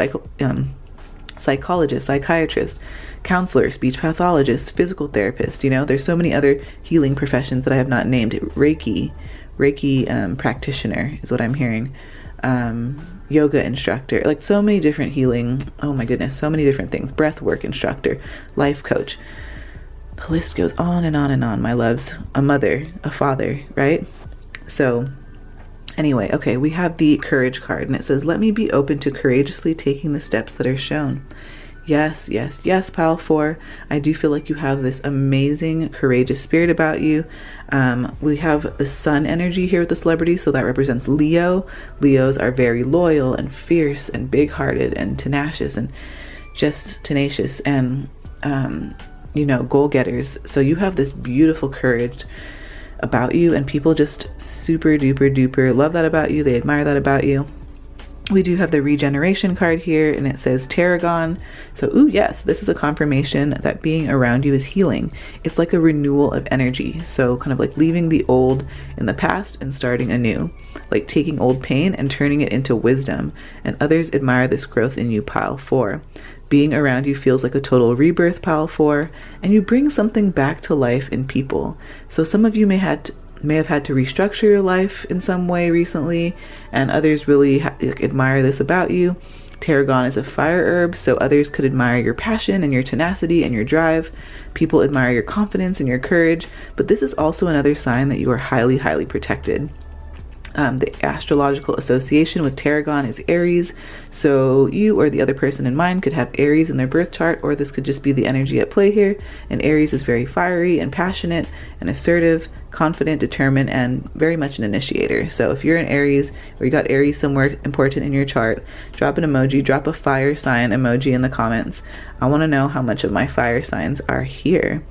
psychologist, psychiatrist, counselor, speech pathologist, physical therapist. There's so many other healing professions that I have not named. Reiki practitioner is what I'm hearing. Yoga instructor, so many different healing. Oh my goodness, so many different things. Breath work instructor, life coach. The list goes on and on and on, my loves. A mother, a father, right? So anyway, okay, we have the Courage card, and it says, let me be open to courageously taking the steps that are shown. Yes, yes, yes, Pile 4. I do feel like you have this amazing, courageous spirit about you. We have the sun energy here with the celebrity, so that represents Leo. Leos are very loyal and fierce and big-hearted and tenacious and just tenacious and, goal-getters. So you have this beautiful courage about you, and people just super duper duper love that about you. They admire that about you. We do have the regeneration card here, and it says Tarragon. So, yes, this is a confirmation that being around you is healing. It's like a renewal of energy. So kind of like leaving the old in the past and starting anew, like taking old pain and turning it into wisdom. And others admire this growth in you, Pile 4. Being around you feels like a total rebirth, Pile 4, and you bring something back to life in people. So some of you may may have had to restructure your life in some way recently, and others really admire this about you. Tarragon is a fire herb, so others could admire your passion and your tenacity and your drive. People admire your confidence and your courage, but this is also another sign that you are highly, highly protected. The astrological association with tarragon is Aries, so you or the other person in mind could have Aries in their birth chart, or this could just be the energy at play here. And Aries is very fiery and passionate and assertive, confident, determined, and very much an initiator. So if you're an Aries, or you got Aries somewhere important in your chart, drop an emoji, drop a fire sign emoji in the comments. I want to know how much of my fire signs are here.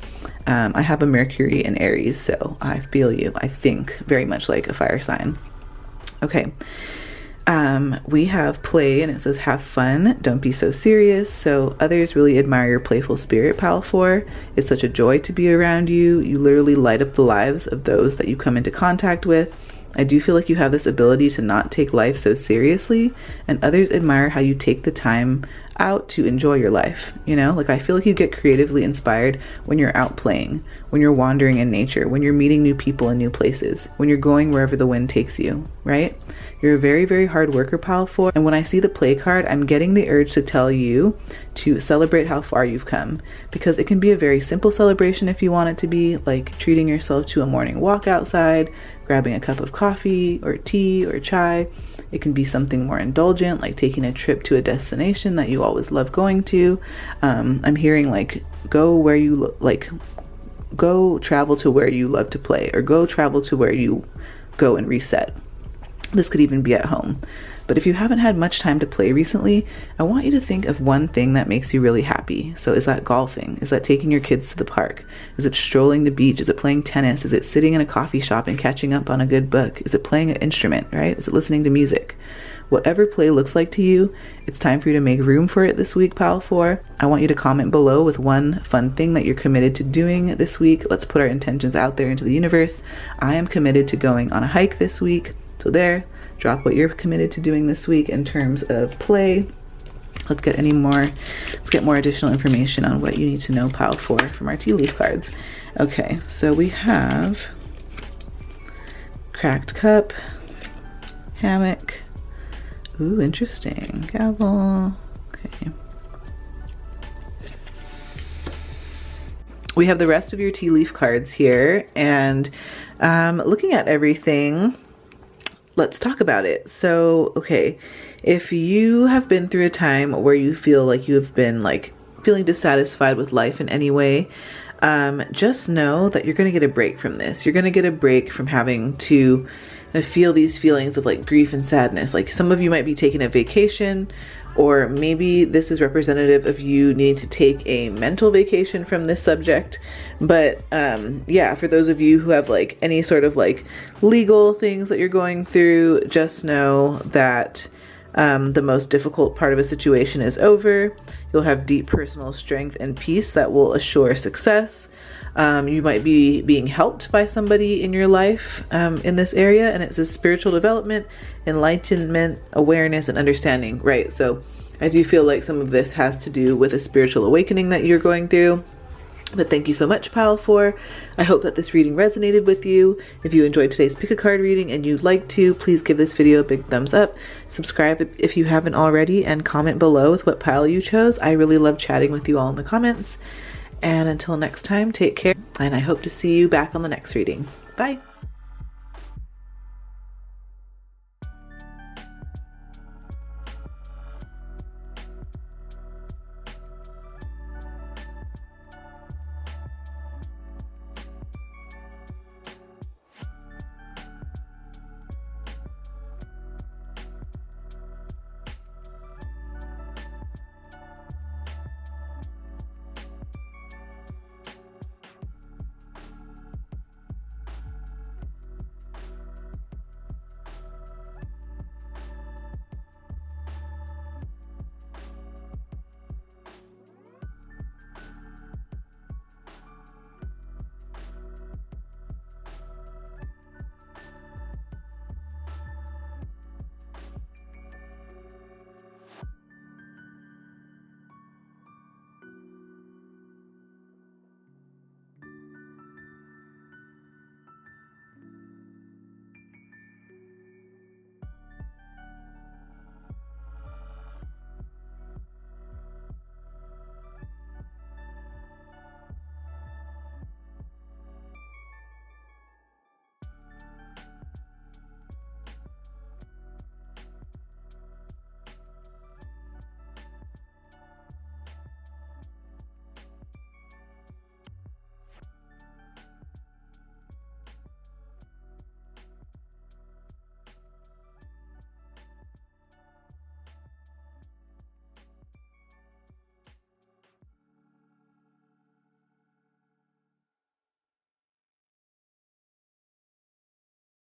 I have a Mercury in Aries, so I feel you. I think very much like a fire sign. Okay, we have play, and it says have fun, don't be so serious. So others really admire your playful spirit, pile 4. It's such a joy to be around you. You literally light up the lives of those that you come into contact with. I do feel like you have this ability to not take life so seriously, and others admire how you take the time out to enjoy your life. You know, like I feel like you get creatively inspired when you're out playing, when you're wandering in nature, when you're meeting new people in new places, when you're going wherever the wind takes you, right? You're a very, very hard worker, pile 4. And when I see the play card, I'm getting the urge to tell you to celebrate how far you've come, because it can be a very simple celebration if you want it to be, like treating yourself to a morning walk outside, grabbing a cup of coffee or tea or chai. It can be something more indulgent, like taking a trip to a destination that you always love going to. I'm hearing like go travel to where you love to play, or go travel to where you go and reset. This could even be at home. But if you haven't had much time to play recently, I want you to think of one thing that makes you really happy. So is that golfing? Is that taking your kids to the park? Is it strolling the beach? Is it playing tennis? Is it sitting in a coffee shop and catching up on a good book? Is it playing an instrument, right? Is it listening to music? Whatever play looks like to you, it's time for you to make room for it this week, pile 4. I want you to comment below with one fun thing that you're committed to doing this week. Let's put our intentions out there into the universe. I am committed to going on a hike this week. So there, drop what you're committed to doing this week in terms of play. Let's get more additional information on what you need to know, pile 4, from our tea leaf cards. Okay, so we have cracked cup, hammock. Ooh, interesting. Gavel. Okay. We have the rest of your tea leaf cards here, and looking at everything, let's talk about it. So, okay, if you have been through a time where you feel like you have been like feeling dissatisfied with life in any way, just know that you're going to get a break from this. You're going to get a break from having to feel these feelings of like grief and sadness. Like some of you might be taking a vacation, or maybe this is representative of you needing to take a mental vacation from this subject. But yeah, for those of you who have like any sort of like legal things that you're going through, just know that the most difficult part of a situation is over. You'll have deep personal strength and peace that will assure success. You might be being helped by somebody in your life in this area, and it's a spiritual development, enlightenment, awareness, and understanding, right? So I do feel like some of this has to do with a spiritual awakening that you're going through. But thank you so much, pile 4. I hope that this reading resonated with you. If you enjoyed today's pick a card reading and you'd like to, please give this video a big thumbs up, subscribe if you haven't already, and comment below with what pile you chose. I really love chatting with you all in the comments. And until next time, take care, and I hope to see you back on the next reading. Bye.